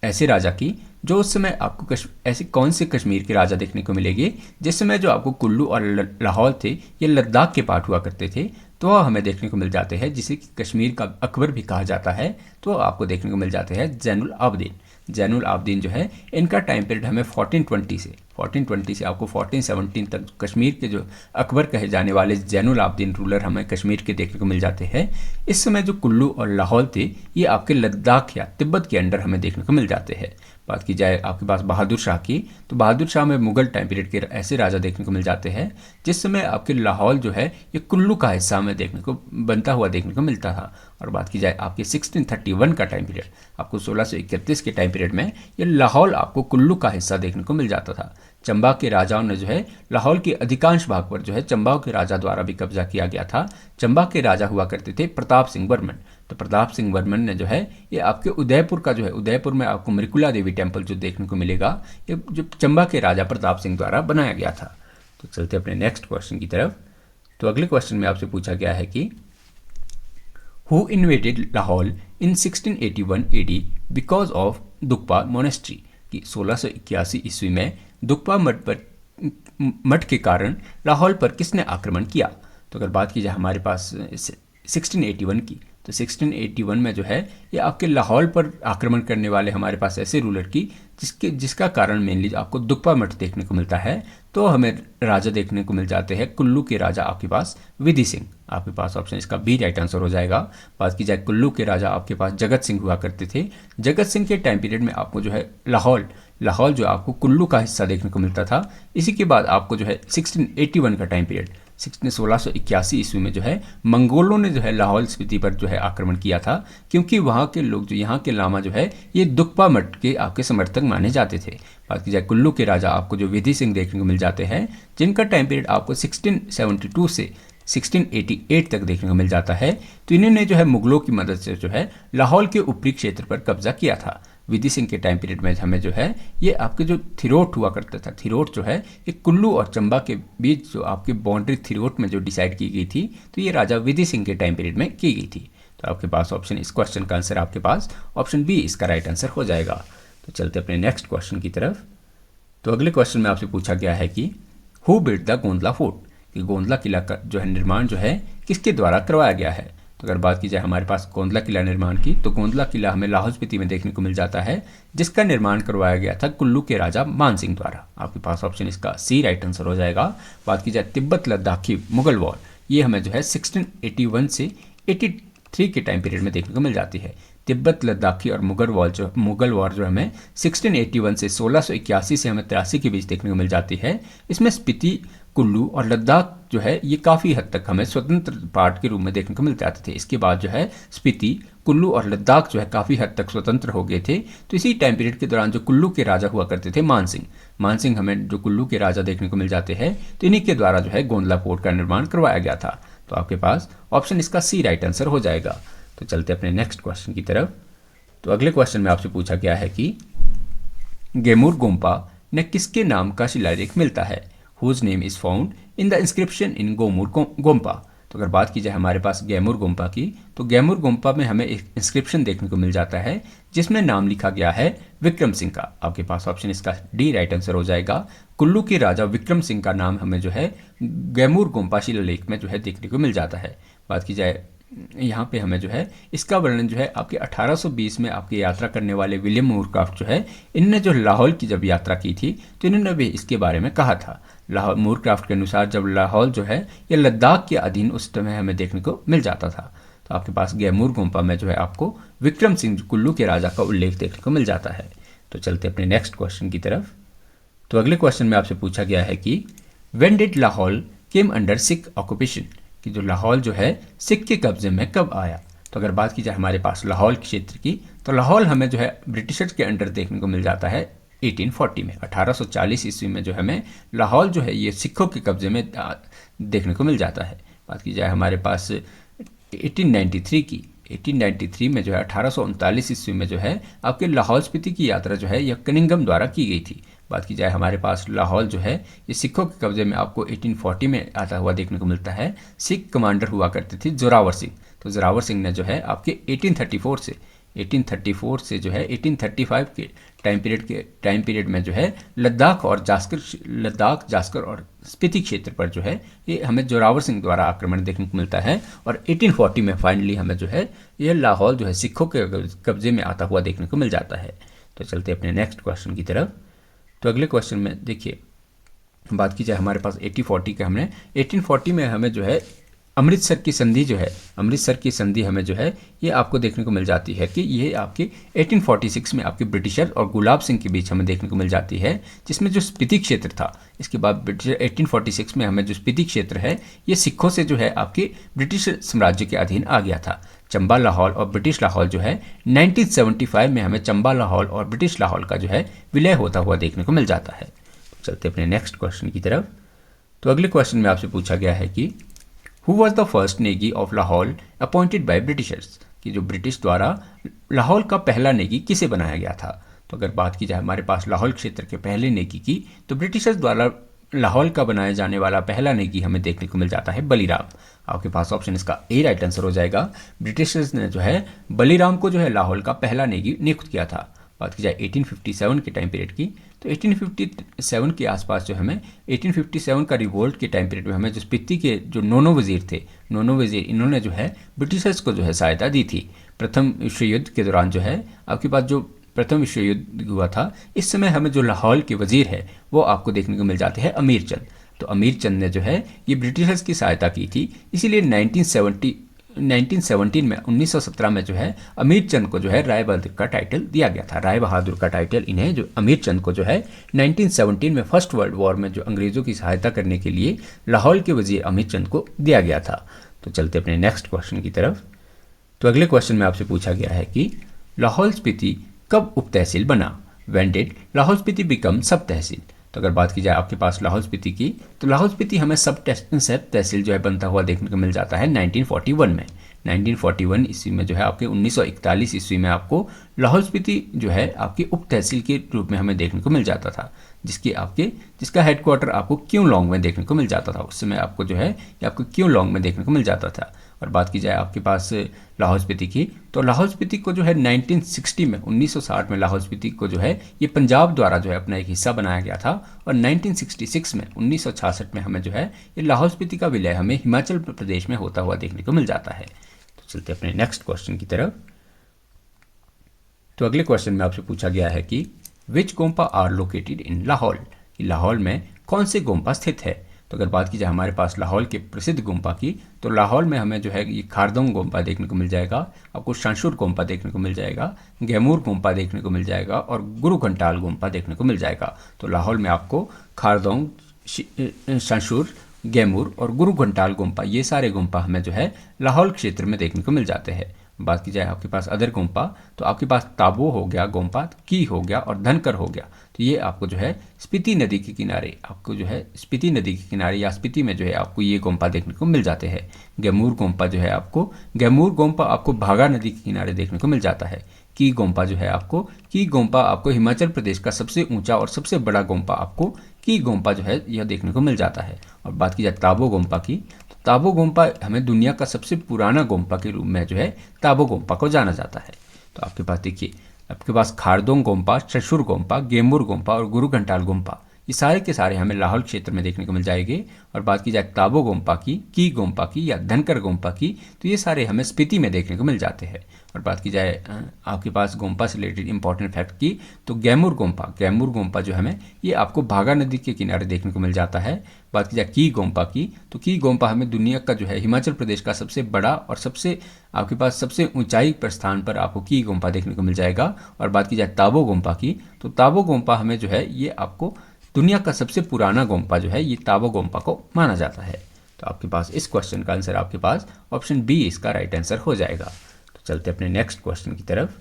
ऐसे राजा की जो उस समय आपको ऐसे कौन से कश्मीर के राजा देखने को मिलेंगे जिस समय जो आपको कुल्लू और लाहौल थे ये लद्दाख के पार्ट हुआ करते थे, तो वह हमें देखने को मिल जाते हैं जिसे कि कश्मीर का अकबर भी कहा जाता है। तो आपको देखने को मिल जाते हैं जैनुल आबदीन जो है इनका टाइम पीरियड हमें 1420 से आपको 1417 तक कश्मीर के जो अकबर कहे जाने वाले जैनुल आबदीन रूलर हमें कश्मीर के देखने को मिल जाते हैं। इस समय जो कुल्लू और लाहौल थे ये आपके लद्दाख या तिब्बत के अंडर हमें देखने को मिल जाते हैं। बात की जाए आपके पास बहादुर शाह की, तो बहादुर शाह में मुगल टाइम पीरियड के ऐसे राजा देखने को मिल जाते हैं जिस समय आपके लाहौल जो है ये कुल्लू का हिस्सा में देखने को बनता हुआ देखने को मिलता था। और बात की जाए आपके 1631 का टाइम पीरियड, आपको 1631 के टाइम पीरियड में ये लाहौल आपको कुल्लू का हिस्सा देखने को मिल जाता था। चंबा के राजाओं ने जो है लाहौल के अधिकांश भाग पर जो है चंबा के राजा द्वारा भी कब्जा किया गया था। चंबा के राजा हुआ करते थे प्रताप सिंह वर्मन। तो प्रताप सिंह वर्मन ने जो है ये आपके उदयपुर का जो है, उदयपुर में आपको मृकुला देवी टेम्पल जो देखने को मिलेगा, ये जो चंबा के राजा प्रताप सिंह द्वारा बनाया गया था। तो चलते अपने नेक्स्ट क्वेश्चन की तरफ। तो अगले क्वेश्चन में आपसे पूछा गया है कि who invaded Lahaul in 1681 AD because of Dukpa monastery, कि 1681 ईस्वी में दुक्पा मठ के कारण लाहौल पर किसने आक्रमण किया। तो अगर बात की जाए हमारे पास 1681 की, तो 1681 में जो है ये आपके लाहौल पर आक्रमण करने वाले हमारे पास ऐसे रूलर की जिसका कारण मेनली आपको दुक्पा मठ देखने को मिलता है। तो हमें राजा देखने को मिल जाते हैं कुल्लू के राजा आपके पास विधि सिंह। आपके पास ऑप्शन इसका बी राइट आंसर हो जाएगा। बात की जाए कुल्लू के राजा आपके पास जगत सिंह हुआ करते थे। जगत सिंह के टाइम पीरियड में आपको जो है लाहौल जो आपको कुल्लू का हिस्सा देखने को मिलता था। इसी के बाद आपको जो है 1681 का टाइम पीरियड, 1681 ईस्वी में जो है मंगोलों ने जो है लाहौल स्पीति पर जो है आक्रमण किया था, क्योंकि वहाँ के लोग जो यहाँ के लामा जो है ये दुक्पा मठ के आपके समर्थक माने जाते थे। बात की जाए कुल्लू के राजा आपको जो विधि सिंह देखने को मिल जाते हैं, जिनका टाइम पीरियड आपको 1672 से 1688 तक देखने को मिल जाता है। तो इन्होंने जो है मुगलों की मदद से जो है लाहौल के ऊपरी क्षेत्र पर कब्जा किया था। विधि सिंह के टाइम पीरियड में हमें जो है ये आपके जो थिरोट हुआ करता था, थिरोट जो है ये कुल्लू और चंबा के बीच जो आपकी बाउंड्री थिरोट में जो डिसाइड की गई थी, तो ये राजा विधि सिंह के टाइम पीरियड में की गई थी। तो आपके पास ऑप्शन, इस क्वेश्चन का आंसर आपके पास ऑप्शन बी इसका राइट आंसर हो जाएगा। तो चलते अपने नेक्स्ट क्वेश्चन की तरफ। तो अगले क्वेश्चन में आपसे पूछा गया है कि who build the Gondla fort, कि गोंदला किला का जो है निर्माण जो है किसके द्वारा करवाया गया है। तो अगर बात की जाए हमारे पास गोंदला किला निर्माण की, तो गोंदला किला हमें लाहौल स्पीति में देखने को मिल जाता है, जिसका निर्माण करवाया गया था कुल्लू के राजा मान सिंह द्वारा। आपके पास ऑप्शन इसका सी राइट आंसर हो जाएगा। बात की जाए तिब्बत लद्दाखी मुगल वॉर, ये हमें जो है 1681 से 83 के टाइम पीरियड में देखने को मिल जाती है। तिब्बत लद्दाखी और मुगल वॉर जो हमें 1681 से 1681 से हमें 83 के बीच देखने को मिल जाती है। इसमें स्पीति, कुल्लू और लद्दाख जो है ये काफ़ी हद तक हमें स्वतंत्र पार्ट के रूप में देखने को मिल जाते थे। इसके बाद जो है स्पीति, कुल्लू और लद्दाख जो है काफ़ी हद तक स्वतंत्र हो गए थे। तो इसी टाइम पीरियड के दौरान जो कुल्लू के राजा हुआ करते थे मान सिंह हमें जो कुल्लू के राजा देखने को मिल जाते हैं, तो इन्हीं के द्वारा जो है गोंदला फोर्ट का निर्माण करवाया गया था। तो आपके पास ऑप्शन इसका सी राइट आंसर हो जाएगा। तो चलते अपने नेक्स्ट क्वेश्चन की तरफ। तो अगले क्वेश्चन में आपसे पूछा गया है कि गेमुर गोम्पा ने किसके नाम का शिलालेख मिलता है, whose name is found in the inscription in gompa. तो अगर बात की जाए हमारे पास गैमुर गोम्पा की, तो गैमुर गोम्पा में हमें एक इंस्क्रिप्शन देखने को मिल जाता है जिसमें नाम लिखा गया है विक्रम सिंह का। आपके पास ऑप्शन इसका डी राइट आंसर हो जाएगा। कुल्लू के राजा विक्रम सिंह का नाम हमें जो है गैमुर गोम्पा शिलालेख में जो है देखने को मिल जाता है। बात की जाए यहाँ पे हमें जो है इसका वर्णन जो है आपके 1820 में आपकी यात्रा करने वाले विलियम मूरक्राफ्ट जो है, इनने जो लाहौल की जब यात्रा की थी तो इन्होंने भी इसके बारे में कहा था। मूरक्राफ्ट के अनुसार जब लाहौल जो है ये लद्दाख के अधीन उस समय हमें देखने को मिल जाता था। तो आपके पास गैमुर गोम्पा में जो है आपको विक्रम सिंह कुल्लू के राजा का उल्लेख देखने को मिल जाता है। तो चलते अपने नेक्स्ट क्वेश्चन की तरफ। तो अगले क्वेश्चन में आपसे पूछा गया है कि when did Lahaul came under Sikh occupation, कि जो लाहौल जो है सिख के कब्जे में कब आया। तो अगर बात की जाए हमारे पास लाहौल क्षेत्र की, तो लाहौल हमें जो है ब्रिटिशर्स के अंडर देखने को मिल जाता है 1840 में। 1840 ईस्वी में जो हमें लाहौल जो है ये सिखों के कब्जे में देखने को मिल जाता है। बात की जाए हमारे पास 1893 की, 1893 में जो है 1839 ईस्वी में जो है आपके लाहौल स्पीति की यात्रा जो है यह कनिंघम द्वारा की गई थी। बात की जाए हमारे पास लाहौल जो है ये सिखों के कब्जे में आपको 1840 में आता हुआ देखने को मिलता है। सिख कमांडर हुआ करते थे जोरावर सिंह। तो जोरावर सिंह ने जो है आपके 1834 से जो है 1835 के टाइम पीरियड में जो है लद्दाख जास्कर और स्पीति क्षेत्र पर जो है ये हमें जोरावर सिंह द्वारा आक्रमण देखने को मिलता है। और 1840 में फाइनली हमें जो है ये लाहौल जो है सिखों के कब्जे में आता हुआ देखने को मिल जाता है। तो चलते अपने नेक्स्ट क्वेश्चन की तरफ। तो अगले क्वेश्चन में देखिए बात की जाए हमारे पास 1840 में हमें जो है अमृतसर की संधि जो है, अमृतसर की संधि हमें जो है ये आपको देखने को मिल जाती है कि ये आपके 1846 में आपके ब्रिटिशर और गुलाब सिंह के बीच हमें देखने को मिल जाती है, जिसमें जो स्पीति क्षेत्र था, इसके बाद ब्रिटिश 1846 में हमें जो स्पीति क्षेत्र है ये सिखों से जो है आपके ब्रिटिश साम्राज्य के अधीन आ गया था। चंबा लाहौल और ब्रिटिश लाहौल जो है 1975 में हमें चंबा लाहौल और ब्रिटिश लाहौल का जो है विलय होता हुआ देखने को मिल जाता है। तो चलते अपने नेक्स्ट क्वेश्चन की तरफ। तो अगले क्वेश्चन में आपसे पूछा गया है कि who was the first Negi of Lahaul appointed by Britishers, कि जो ब्रिटिश द्वारा लाहौल का पहला नेगी किसे बनाया गया था। तो अगर बात की जाए हमारे पास लाहौल क्षेत्र के पहले नेगी की, तो ब्रिटिशर्स द्वारा लाहौल का बनाया जाने वाला पहला नेगी हमें देखने को मिल जाता है बलीराम। आपके पास ऑप्शन इसका ए राइट आंसर हो जाएगा। ब्रिटिशर्स ने जो है बलीराम को जो है लाहौल का पहला नेगी नियुक्त किया था। बात की जाए 1857 के टाइम पीरियड की, तो 1857 के आसपास जो हमें 1857 का रिवोल्ट के टाइम पीरियड में हमें जो स्पीति के जो नोनो वजीर थे, नोनो वजीर इन्होंने जो है ब्रिटिशर्स को जो है सहायता दी थी। प्रथम विश्व युद्ध के दौरान जो है आपके पास जो प्रथम विश्व युद्ध हुआ था, इस समय हमें जो लाहौल के वजीर है वो आपको देखने को मिल जाते हैं अमीर चंद। तो अमीर चंद ने जो है ये ब्रिटिशर्स की सहायता की थी, इसीलिए 1917 में 1917 में जो है अमीर चंद को जो है राय बहादुर का टाइटल दिया गया था। राय बहादुर का टाइटल इन्हें जो अमीर चंद को जो है 1917 में फर्स्ट वर्ल्ड वॉर में जो अंग्रेज़ों की सहायता करने के लिए लाहौल के वजीर अमीर चंद को दिया गया था। तो चलते अपने नेक्स्ट क्वेश्चन की तरफ। तो अगले क्वेश्चन में आपसे पूछा गया है कि लाहौल स्पीति कब उप तहसील बना, when did Lahaul Spiti become सब तहसील। तो अगर बात की जाए आपके पास लाहौल स्पीति की, तो लाहौल स्पीति हमें सब तहसील जो है बनता हुआ देखने को मिल जाता है 1941 में। 1941 ईस्वी में जो है आपके 1941 ईस्वी में आपको लाहौल स्पीति जो है आपकी उप तहसील के रूप में हमें देखने को मिल जाता था, जिसका हेडक्वार्टर आपको क्यों लॉन्ग में देखने को मिल जाता था। उस समय आपको जो है ये आपको क्यों लॉन्ग में देखने को मिल जाता था। और बात की जाए आपके पास लाहौल स्पीति की, तो लाहौल स्पीति को जो है 1960 में 1960 में लाहौल स्पीति को जो है ये पंजाब द्वारा जो है अपना एक हिस्सा बनाया गया था। और 1966 में 1966 में हमें जो है ये लाहौल स्पीति का विलय हमें हिमाचल प्रदेश में होता हुआ देखने को मिल जाता है। तो चलते अपने नेक्स्ट क्वेश्चन की तरफ। तो अगले क्वेश्चन में आपसे पूछा गया है कि which gompa are located in Lahaul, Lahaul में कौन से गोम्पा स्थित है। तो अगर बात की जाए हमारे पास लाहौल के प्रसिद्ध गोम्पा की, तो लाहौल में हमें जो है ये खारदोंग गोम्पा देखने को मिल जाएगा, आपको शंशुर गोम्पा देखने को मिल जाएगा, गैमूर गोम्पा देखने को मिल जाएगा और गुरु घंटाल गोम्पा देखने को मिल जाएगा। तो लाहौल में आपको खारदोंग, शंशुर, गैमूर और गुरु घंटाल गोम्पा, ये सारे गोम्पा हमें जो है लाहौल क्षेत्र में देखने को मिल जाते हैं। बात की जाए आपके पास अदर गोम्पा, तो आपके पास ताबो हो गया गोम्पा, की हो गया और धनकर हो गया। तो ये आपको जो है स्पीति नदी के किनारे, आपको जो है स्पीति नदी के किनारे या स्पीति में जो है आपको ये गोम्पा देखने को मिल जाते हैं। गैमूर गोम्पा जो है आपको, गैमूर गोम्पा आपको भागा नदी के किनारे देखने को मिल जाता है। की गोम्पा जो है आपको, की गोम्पा आपको हिमाचल प्रदेश का सबसे ऊंचा और सबसे बड़ा गोम्पा आपको की गोम्पा जो है यह देखने को मिल जाता है। और बात की जाए ताबो गोम्पा की, ताबो गोम्पा हमें दुनिया का सबसे पुराना गोम्पा के रूप में जो है ताबो गोम्पा को जाना जाता है। तो आपके पास देखिए, आपके पास खारदोंग गोम्पा, शशुर गोम्पा, गेमूर गोम्पा और गुरु घंटाल गोम्पा, ये सारे के सारे हमें लाहौल क्षेत्र में देखने को मिल जाएंगे। और बात की जाए ताबो गोम्पा की गोम्पा की या धनकर गोम्पा की, तो ये सारे हमें स्पीति में देखने को मिल जाते हैं। और बात की जाए आपके पास गोम्पा से रिलेटेड इंपॉर्टेंट फैक्ट की, तो गैमूर गोम्पा जो हमें ये आपको भागा नदी के किनारे देखने को मिल जाता है। बात की जाए की गोम्पा की, तो की गोम्पा हमें दुनिया का जो है हिमाचल प्रदेश का सबसे बड़ा और सबसे आपके पास सबसे ऊंचाई पर स्थान पर आपको की गोम्पा देखने को मिल जाएगा। और बात की जाए ताबो गोम्पा की, तो ताबो गोम्पा हमें जो है ये आपको दुनिया का सबसे पुराना गोम्पा जो है ये ताबो गोम्पा को माना जाता है। तो आपके पास इस क्वेश्चन का आंसर आपके पास ऑप्शन बी इसका राइट आंसर हो जाएगा। तो चलते अपने नेक्स्ट क्वेश्चन की तरफ।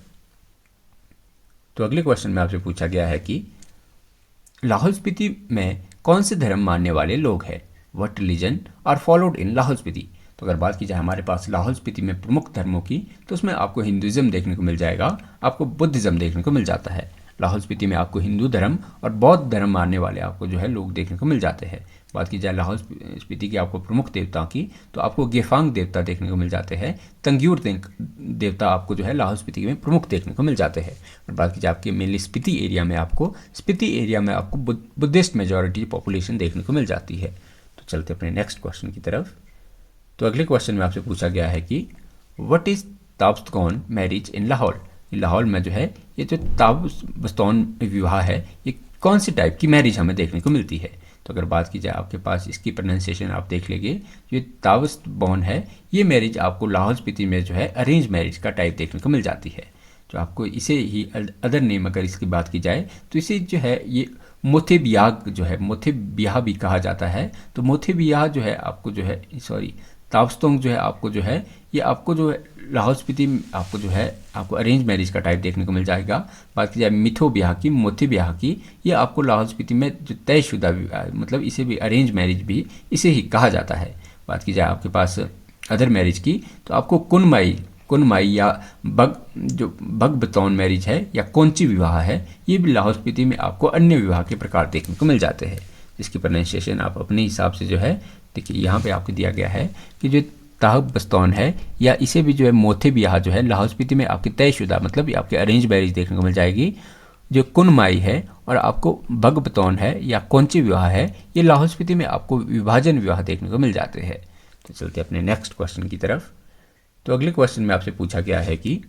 तो अगले क्वेश्चन में आपसे पूछा गया है कि लाहौल स्पीति में कौन से धर्म मानने वाले लोग हैं, what religion are followed in Lahaul Spiti. तो अगर बात की जाए हमारे पास लाहौल स्पीति में प्रमुख धर्मों की, तो उसमें आपको हिंदुज़म देखने को मिल जाएगा, आपको बुद्धिज़्म देखने को मिल जाता है। लाहौल स्पीति में आपको हिंदू धर्म और बौद्ध धर्म मानने वाले आपको जो है लोग देखने को मिल जाते हैं। बात की जाए लाहौल स्पीति की आपको प्रमुख देवताओं की, तो आपको गेफांग देवता देखने को मिल जाते हैं, तंग्यूर देवता आपको जो है लाहौल स्पीति में प्रमुख देखने को मिल जाते हैं। और बात की जाए आपके मेनली स्पीति एरिया में आपको बुद्धिस्ट मेजॉरिटी पॉपुलेशन देखने को मिल जाती है। तो चलते अपने नेक्स्ट क्वेश्चन की तरफ। तो अगले क्वेश्चन में आपसे पूछा गया है कि what is Tabstaun marriage in Lahaul. Lahaul में जो है ये जो ताबस्तौन विवाह है ये कौन सी टाइप की मैरिज हमें देखने को मिलती है। तो अगर बात की जाए आपके पास इसकी प्रोनाउंसिएशन आप देख लेंगे, जो तावस्त बॉन है ये मैरिज आपको लाहौल स्पीति में जो है अरेंज मैरिज का टाइप देखने को मिल जाती है। जो आपको इसे ही अदर नेम अगर इसकी बात की जाए तो इसे जो है ये मोथे ब्याह जो है, मोथे ब्याह भी कहा जाता है। तो मोथे ब्याह जो है आपको जो है सॉरी तावस्तोंग जो है आपको जो है ये आपको जो है लाहौल स्पीति में आपको जो है आपको अरेंज मैरिज का टाइप देखने को मिल जाएगा। बात की जाए मिथो ब्याह की, मोथे ब्याह की, ये आपको लाहौल स्पीति में जो तयशुदा मतलब इसे भी अरेंज मैरिज भी इसे ही कहा जाता है। बात की जाए आपके पास अदर मैरिज की तो आपको कुनमाई या बग बतौन मैरिज है या कौंची विवाह है, ये भी लाहौल स्पीति में आपको अन्य विवाह के प्रकार देखने को मिल जाते हैं। इसकी प्रोनाउंसिएशन आप अपने हिसाब से जो है देखिए यहाँ पे आपको दिया गया है कि जो ताहब बस्तौन है या इसे भी जो है मोथे ब्याह जो है लाहौल स्पीति में आपकी तयशुदा मतलब आपके अरेंज मैरिज देखने को मिल जाएगी। जो कुनमाई है और आपको बग बतौन है या कौंची विवाह है, ये लाहौल स्पीति में आपको विभाजन विवाह देखने को मिल जाते हैं। तो चलते अपने नेक्स्ट क्वेश्चन की तरफ। तो अगले क्वेश्चन में आपसे पूछा गया है कि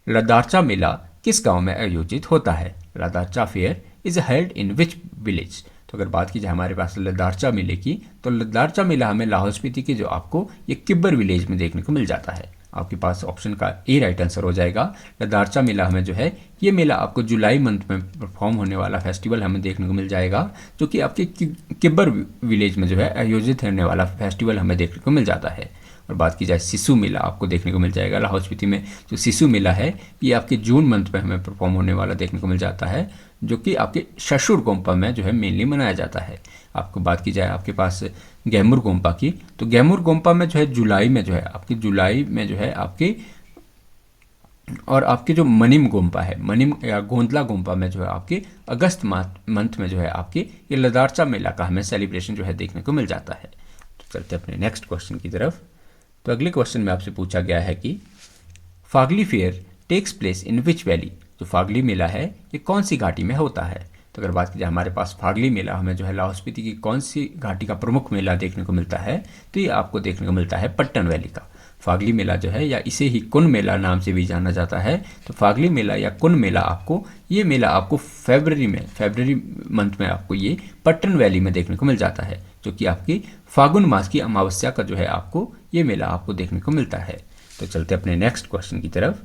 लदारचा मेला किस गांव में आयोजित होता है। Ladarcha fair is held in which village. तो अगर बात की जाए हमारे पास लदारचा मेले की तो लदारचा मेला हमें लाहौल स्पीति के जो आपको ये किब्बर विलेज में देखने को मिल जाता है। आपके पास ऑप्शन का ए राइट आंसर हो जाएगा। लदारचा मेला हमें जो है ये मेला आपको जुलाई मंथ में परफॉर्म होने वाला फेस्टिवल हमें देखने को मिल जाएगा, जो कि आपके किब्बर विलेज में जो है आयोजित होने वाला फेस्टिवल हमें देखने को मिल जाता है। और बात की जाए सिसु मेला आपको देखने को मिल जाएगा लाहौल स्पीति में। जो सिसु मेला है ये आपके जून मंथ में हमें परफॉर्म होने वाला देखने को मिल जाता है, जो कि आपके शशुर गोम्पा में जो है मेनली मनाया जाता है। आपको बात की जाए आपके पास गैमुर गोम्पा की तो गैमुर गोम्पा में जो है जुलाई में जो है आपके और आपके जो मनिम गोम्पा है, मनिम या गोंदला गोम्पा में जो है आपके अगस्त मंथ में जो है आपके ये लदारचा मेला का हमें सेलिब्रेशन जो है देखने को मिल जाता है। तो चलते अपने नेक्स्ट क्वेश्चन की तरफ। तो अगले क्वेश्चन में आपसे पूछा गया है कि Phagli fair takes place in which valley. जो फागली मेला है ये कौन सी घाटी में होता है। तो अगर बात की जाए हमारे पास फागली मेला हमें जो है लाहौल स्पीति की कौन सी घाटी का प्रमुख मेला देखने को मिलता है, तो ये आपको देखने को मिलता है पट्टन वैली का। फागली मेला जो है या इसे ही कुन मेला नाम से भी जाना जाता है। तो फागली मेला या कुन मेला ये मेला आपको फरवरी मंथ में आपको ये पट्टन वैली में देखने को मिल जाता है, जो कि आपकी फागुन मास की अमावस्या का जो है आपको ये मेला आपको देखने को मिलता है। तो चलते अपने नेक्स्ट क्वेश्चन की तरफ।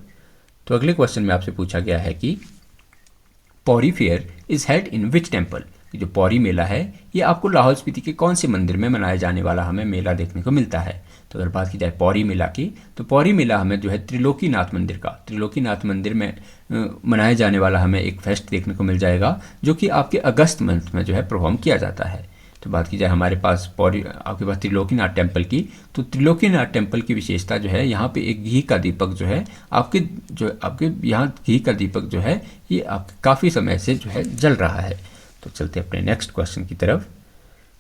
तो अगले क्वेश्चन में आपसे पूछा गया है कि Pauri fair is held in which temple. जो पौरी मेला है ये आपको लाहौल स्पीति के कौन से मंदिर में मनाया जाने वाला हमें मेला देखने को मिलता है। तो अगर बात की जाए पौरी मेला की तो पौरी मेला हमें जो है त्रिलोकीनाथ मंदिर में मनाया जाने वाला हमें एक फेस्ट देखने को मिल जाएगा, जो कि आपके अगस्त मंथ में जो है परफॉर्म किया जाता है। तो बात की जाए हमारे पास आपके पास त्रिलोकीनाथ टेम्पल की तो त्रिलोकीनाथ टेम्पल की विशेषता जो है यहाँ पे एक घी का दीपक जो है आपके यहाँ घी का दीपक जो है ये आपके काफ़ी समय से जो है जल रहा है। तो चलते अपने नेक्स्ट क्वेश्चन की तरफ।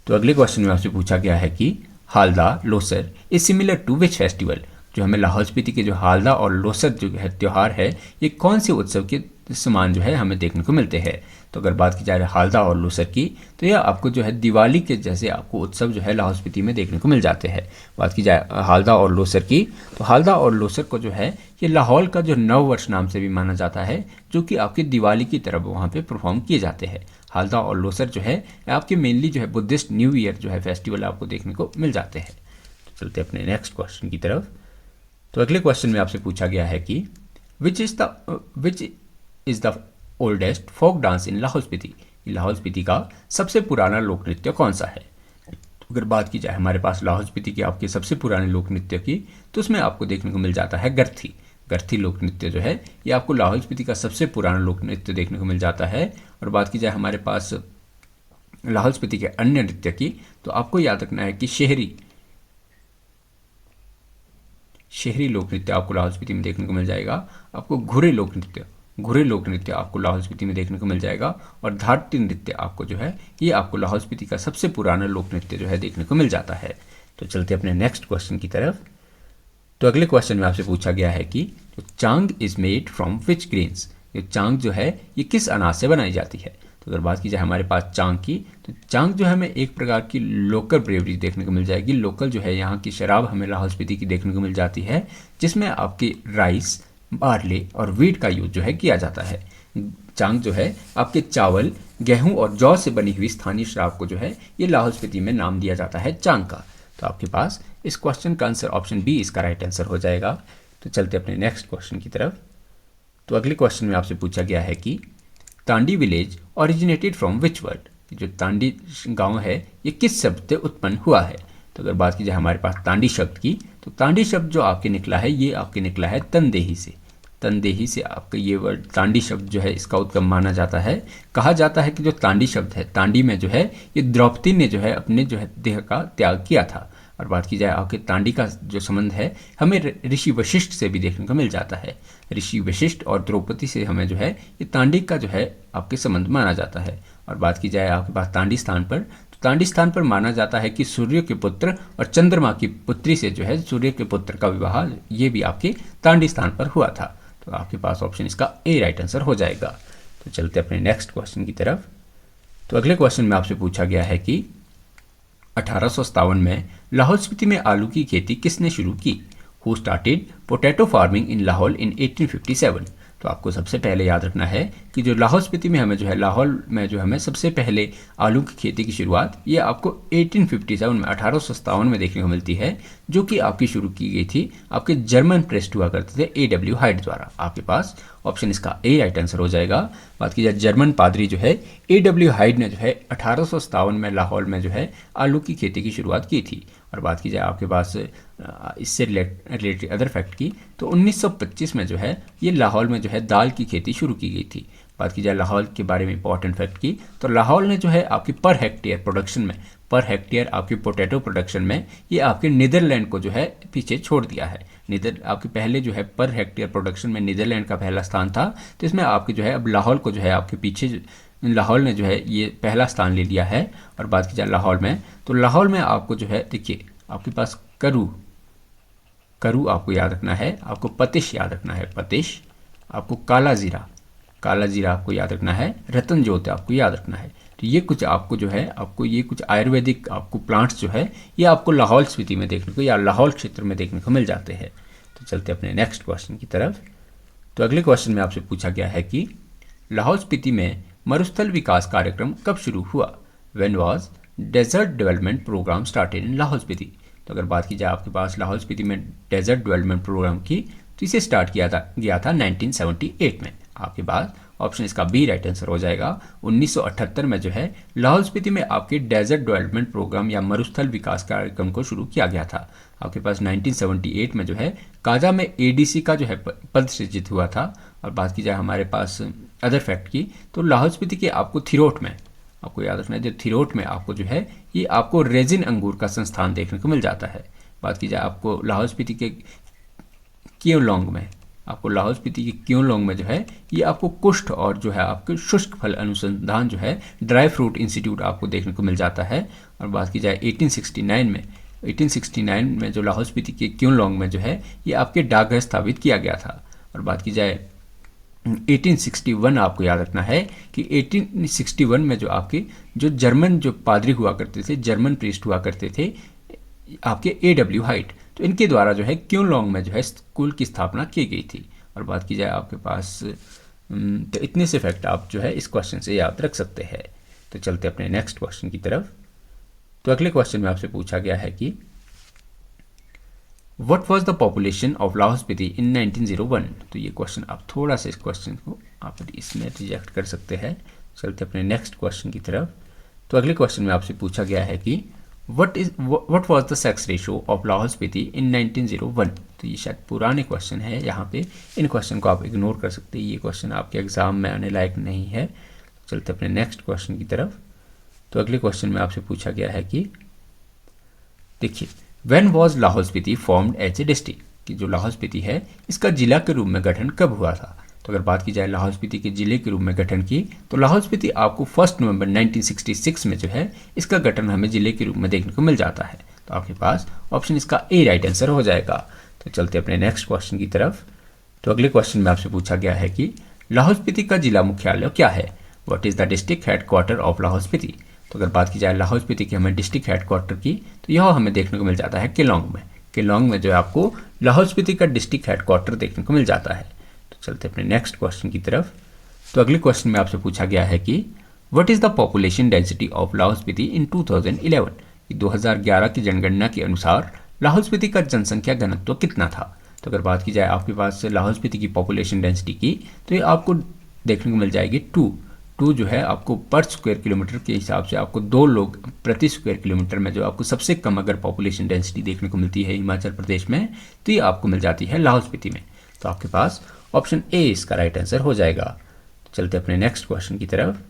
तो अगले क्वेश्चन में आपसे पूछा गया है कि Halda Losar is similar to which festival. जो हमें लाहौल स्पीति के जो हालदा और लोसर जो है त्यौहार है ये कौन से उत्सव के समान जो है हमें देखने को मिलते हैं। तो अगर बात की जाए हालदा और लोसर की तो यह आपको जो है दिवाली के जैसे आपको उत्सव जो है लाहौल स्पीति में देखने को मिल जाते हैं। बात की जाए हालदा और लोसर की तो हालदा और लोसर को जो है ये लाहौल का जो नव वर्ष नाम से भी माना जाता है, जो कि आपकी दिवाली की तरफ वहाँ पे परफॉर्म किए जाते हैं। हालदा और लोसर जो है आपके मेनली जो है बुद्धिस्ट न्यू ईयर जो है फेस्टिवल आपको देखने को मिल जाते हैं। तो चलते अपने नेक्स्ट क्वेश्चन की तरफ। तो अगले क्वेश्चन में आपसे पूछा गया है कि which is the oldest folk dance in Lahaul Spiti. Lahaul Spiti का सबसे पुराना लोक नृत्य कौन सा है। तो अगर बात की जाए हमारे पास लाहौल स्पीति के आपके सबसे पुराने लोक नृत्य की तो उसमें आपको देखने को मिल जाता है गर्थी लोक नृत्य जो है ये आपको लाहौल स्पीति का सबसे पुराना लोक नृत्य देखने को मिल जाता है। और बात की जाए हमारे पास लाहौल स्पीति के अन्य नृत्य की तो आपको याद रखना है कि शहरी लोक नृत्य आपको लाहौल स्पीति में देखने को मिल जाएगा। आपको घुरे लोक नृत्य आपको लाहौल स्पीति में देखने को मिल जाएगा। और धारती नृत्य आपको जो है ये आपको लाहौल स्पीति का सबसे पुराना लोक नृत्य जो है देखने को मिल जाता है। तो चलते अपने नेक्स्ट क्वेश्चन की तरफ। तो अगले क्वेश्चन में आपसे पूछा गया है कि chang is made from which grains. ये चांग जो है ये किस अनाज से बनाई जाती है। तो अगर बात की जाए हमारे पास चांग की तो चांग जो है हमें एक प्रकार की लोकल ब्रेवरी देखने को मिल जाएगी। लोकल जो है यहाँ की शराब हमें लाहौल स्पीति की देखने को मिल जाती है, जिसमें आपकी राइस, बार्ले और वीट का यूज जो है किया जाता है। चांग जो है आपके चावल गेहूं और जौ से बनी हुई स्थानीय शराब को जो है ये लाहौल स्पीति में नाम दिया जाता है चांग का। तो आपके पास इस क्वेश्चन का आंसर ऑप्शन बी इसका राइट आंसर हो जाएगा। तो चलते अपने नेक्स्ट क्वेश्चन की तरफ। तो अगले क्वेश्चन में आपसे पूछा गया है कि Tandi village originated from which word, जो तांडी गांव है ये किस शब्द से उत्पन्न हुआ है। तो अगर बात की जाए हमारे पास तांडी शब्द की, तो तांडी शब्द जो आपके निकला है ये आपके निकला है तनदेही से। तनदेही से आपका ये वर्ड तांडी शब्द जो है इसका उद्गम माना जाता है। कहा जाता है कि जो तांडी शब्द है, तांडी में जो है ये द्रौपदी ने जो है अपने जो है देह का त्याग किया था। और बात की जाए आपके तांडी का जो संबंध है हमें ऋषि वशिष्ठ से भी देखने को मिल जाता है। ऋषि वशिष्ठ और द्रौपदी से हमें जो है ये तांडी का जो है आपके संबंध माना जाता है। और बात की जाए आपके पास तांडी स्थान पर, तो तांडी स्थान पर माना जाता है कि सूर्य के पुत्र और चंद्रमा की पुत्री से जो है सूर्य के पुत्र का विवाह ये भी आपके तांडी स्थान पर हुआ था। तो आपके पास ऑप्शन इसका ए राइट आंसर हो जाएगा। तो चलते अपने नेक्स्ट क्वेश्चन की तरफ। तो अगले क्वेश्चन में आपसे पूछा गया है कि 1857 में लाहौल स्पीति में आलू की खेती किसने शुरू की। Who started potato farming in Lahaul in 1857। तो आपको सबसे पहले याद रखना है कि जो लाहौल स्पीति में हमें जो है लाहौल में जो हमें सबसे पहले आलू की खेती की शुरुआत ये आपको 1857 में 1857 में देखने को मिलती है, जो कि आपकी शुरू की गई थी आपके जर्मन प्रेस्ट हुआ करते थे A.W. हाइड द्वारा। आपके पास ऑप्शन इसका ए राइट आंसर हो जाएगा। बात की जाए जर्मन पादरी जो है A.W. हाइड ने जो है 1857 में लाहौल में जो है आलू की खेती की शुरुआत की थी। और बात की जाए आपके पास इससे रिलेटेड अदर फैक्ट की, तो 1925 में जो है ये लाहौल में जो है दाल की खेती शुरू की गई थी। बात की जाए लाहौल के बारे में इंपॉर्टेंट फैक्ट की, तो लाहौल ने जो है आपकी पर हेक्टेयर प्रोडक्शन में, पर हेक्टेयर आपकी पोटैटो प्रोडक्शन में ये आपके नीदरलैंड को जो है पीछे छोड़ दिया है। आपके पहले जो है पर हेक्टेयर प्रोडक्शन में नीदरलैंड का पहला स्थान था, तो इसमें आपके जो है अब लाहौल को जो है आपके पीछे लाहौल ने जो है ये पहला स्थान ले लिया है। और बात की जाए लाहौल में, तो लाहौल में आपको जो है देखिए आपके पास करू आपको याद रखना है, आपको पतिश याद रखना है, पतिश आपको काला जीरा आपको याद रखना है, रतन ज्योत आपको याद रखना है। तो ये कुछ आपको जो है आपको ये कुछ आयुर्वेदिक आपको प्लांट्स जो है ये आपको लाहौल स्पीति में देखने को या लाहौल क्षेत्र में देखने को मिल जाते हैं। तो चलते अपने नेक्स्ट क्वेश्चन की तरफ। तो अगले क्वेश्चन में आपसे पूछा गया है कि लाहौल स्पीति में मरुस्थल विकास कार्यक्रम कब शुरू हुआ। When was desert development programme started in Lahaul Spiti. तो अगर बात की जाए आपके पास लाहौल स्पीति में डेजर्ट डेवलपमेंट प्रोग्राम की, तो इसे स्टार्ट किया था 1978 में। आपके पास ऑप्शन इसका बी राइट आंसर हो जाएगा। 1978 में जो है लाहौल स्पीति में आपके डेजर्ट डेवलपमेंट प्रोग्राम या मरुस्थल विकास कार्यक्रम को शुरू किया गया था। आपके पास 1978 में जो है काजा में ADC का जो है पद सृजित हुआ था। और बात की जाए हमारे पास अदर फैक्ट की, तो लाहौल स्पीति के आपको थिरोट में आपको याद रखना है, जो थिरोट में आपको जो है ये आपको रेजिन अंगूर का संस्थान देखने को मिल जाता है। बात की जाए आपको लाहौल स्पीति के क्योलोंग में, आपको लाहौल स्पीति के क्योलोंग में जो है ये आपको कुष्ठ और जो है आपके शुष्क फल अनुसंधान जो है ड्राई फ्रूट इंस्टीट्यूट आपको देखने को मिल जाता है। और बात की जाए 1869 में जो लाहौल स्पीति के क्योलोंग में जो है ये आपके डाकघर स्थापित किया गया था। और बात की जाए 1861 आपको याद रखना है कि 1861 में जो आपके जो जर्मन जो पादरी हुआ करते थे, जर्मन प्रीस्ट हुआ करते थे आपके A.W. हाइट, तो इनके द्वारा जो है क्योलोंग में जो है स्कूल की स्थापना की गई थी। और बात की जाए आपके पास तो इतने से फैक्ट आप जो है इस क्वेश्चन से याद रख सकते हैं। तो चलते अपने नेक्स्ट क्वेश्चन की तरफ। तो अगले क्वेश्चन में आपसे पूछा गया है कि what was the population of Lahaul Spiti in 1901। तो ये क्वेश्चन आप थोड़ा सा इस क्वेश्चन को आप इसमें रिजेक्ट कर सकते हैं। चलते अपने नेक्स्ट क्वेश्चन की तरफ। तो अगले क्वेश्चन में आपसे पूछा गया है कि what was the sex ratio of Lahaul Spiti in 1901। तो ये शायद पुराने क्वेश्चन है, यहाँ पे इन क्वेश्चन को आप इग्नोर कर सकते हैं, ये क्वेश्चन आपके एग्जाम में आने लायक नहीं है। चलते अपने नेक्स्ट क्वेश्चन की तरफ। तो अगले क्वेश्चन में आपसे पूछा गया है कि देखिए when was Lahaul Spiti formed as a district, कि जो लाहौल स्पीति है इसका जिला के रूप में गठन कब हुआ था। तो अगर बात की जाए लाहौल स्पीति के जिले के रूप में गठन की, तो लाहौल स्पीति आपको 1 नवंबर 1966 में जो है इसका गठन हमें जिले के रूप में देखने को मिल जाता है। तो आपके पास ऑप्शन इसका ए राइट आंसर हो जाएगा। तो चलते अपने नेक्स्ट क्वेश्चन की तरफ। तो अगले क्वेश्चन में आपसे पूछा गया है कि लाहौल स्पीति का जिला मुख्यालय क्या है। What is the district headquarter of Lahaul Spiti. तो अगर बात की जाए लाहौल स्पीति की हमें डिस्ट्रिक्ट हेडक्वार्टर की, तो यह हमें देखने को मिल जाता है केलोंग में। केलोंग में जो है आपको लाहौल स्पीति का डिस्ट्रिक्ट हेडक्वार्टर देखने को मिल जाता है। तो चलते अपने नेक्स्ट क्वेश्चन की तरफ। तो अगले क्वेश्चन में आपसे पूछा गया है कि what is the population density of Lahaul Spiti in 2011? 2011 की जनगणना के अनुसार लाहौल स्पीति का जनसंख्या घनत्व कितना था? तो अगर बात की जाए आपके पास लाहौल स्पीति की पॉपुलेशन डेंसिटी की, तो ये आपको देखने को मिल जाएगी 2 जो है आपको पर स्क्वायर किलोमीटर के हिसाब से आपको 2 लोग प्रति स्क्वायर किलोमीटर में जो आपको सबसे कम अगर पॉपुलेशन डेंसिटी देखने को मिलती है हिमाचल प्रदेश में, तो ये आपको मिल जाती है लाहौल स्पीति में। तो आपके पास ऑप्शन ए इसका राइट आंसर हो जाएगा। तो चलते अपने नेक्स्ट क्वेश्चन की तरफ।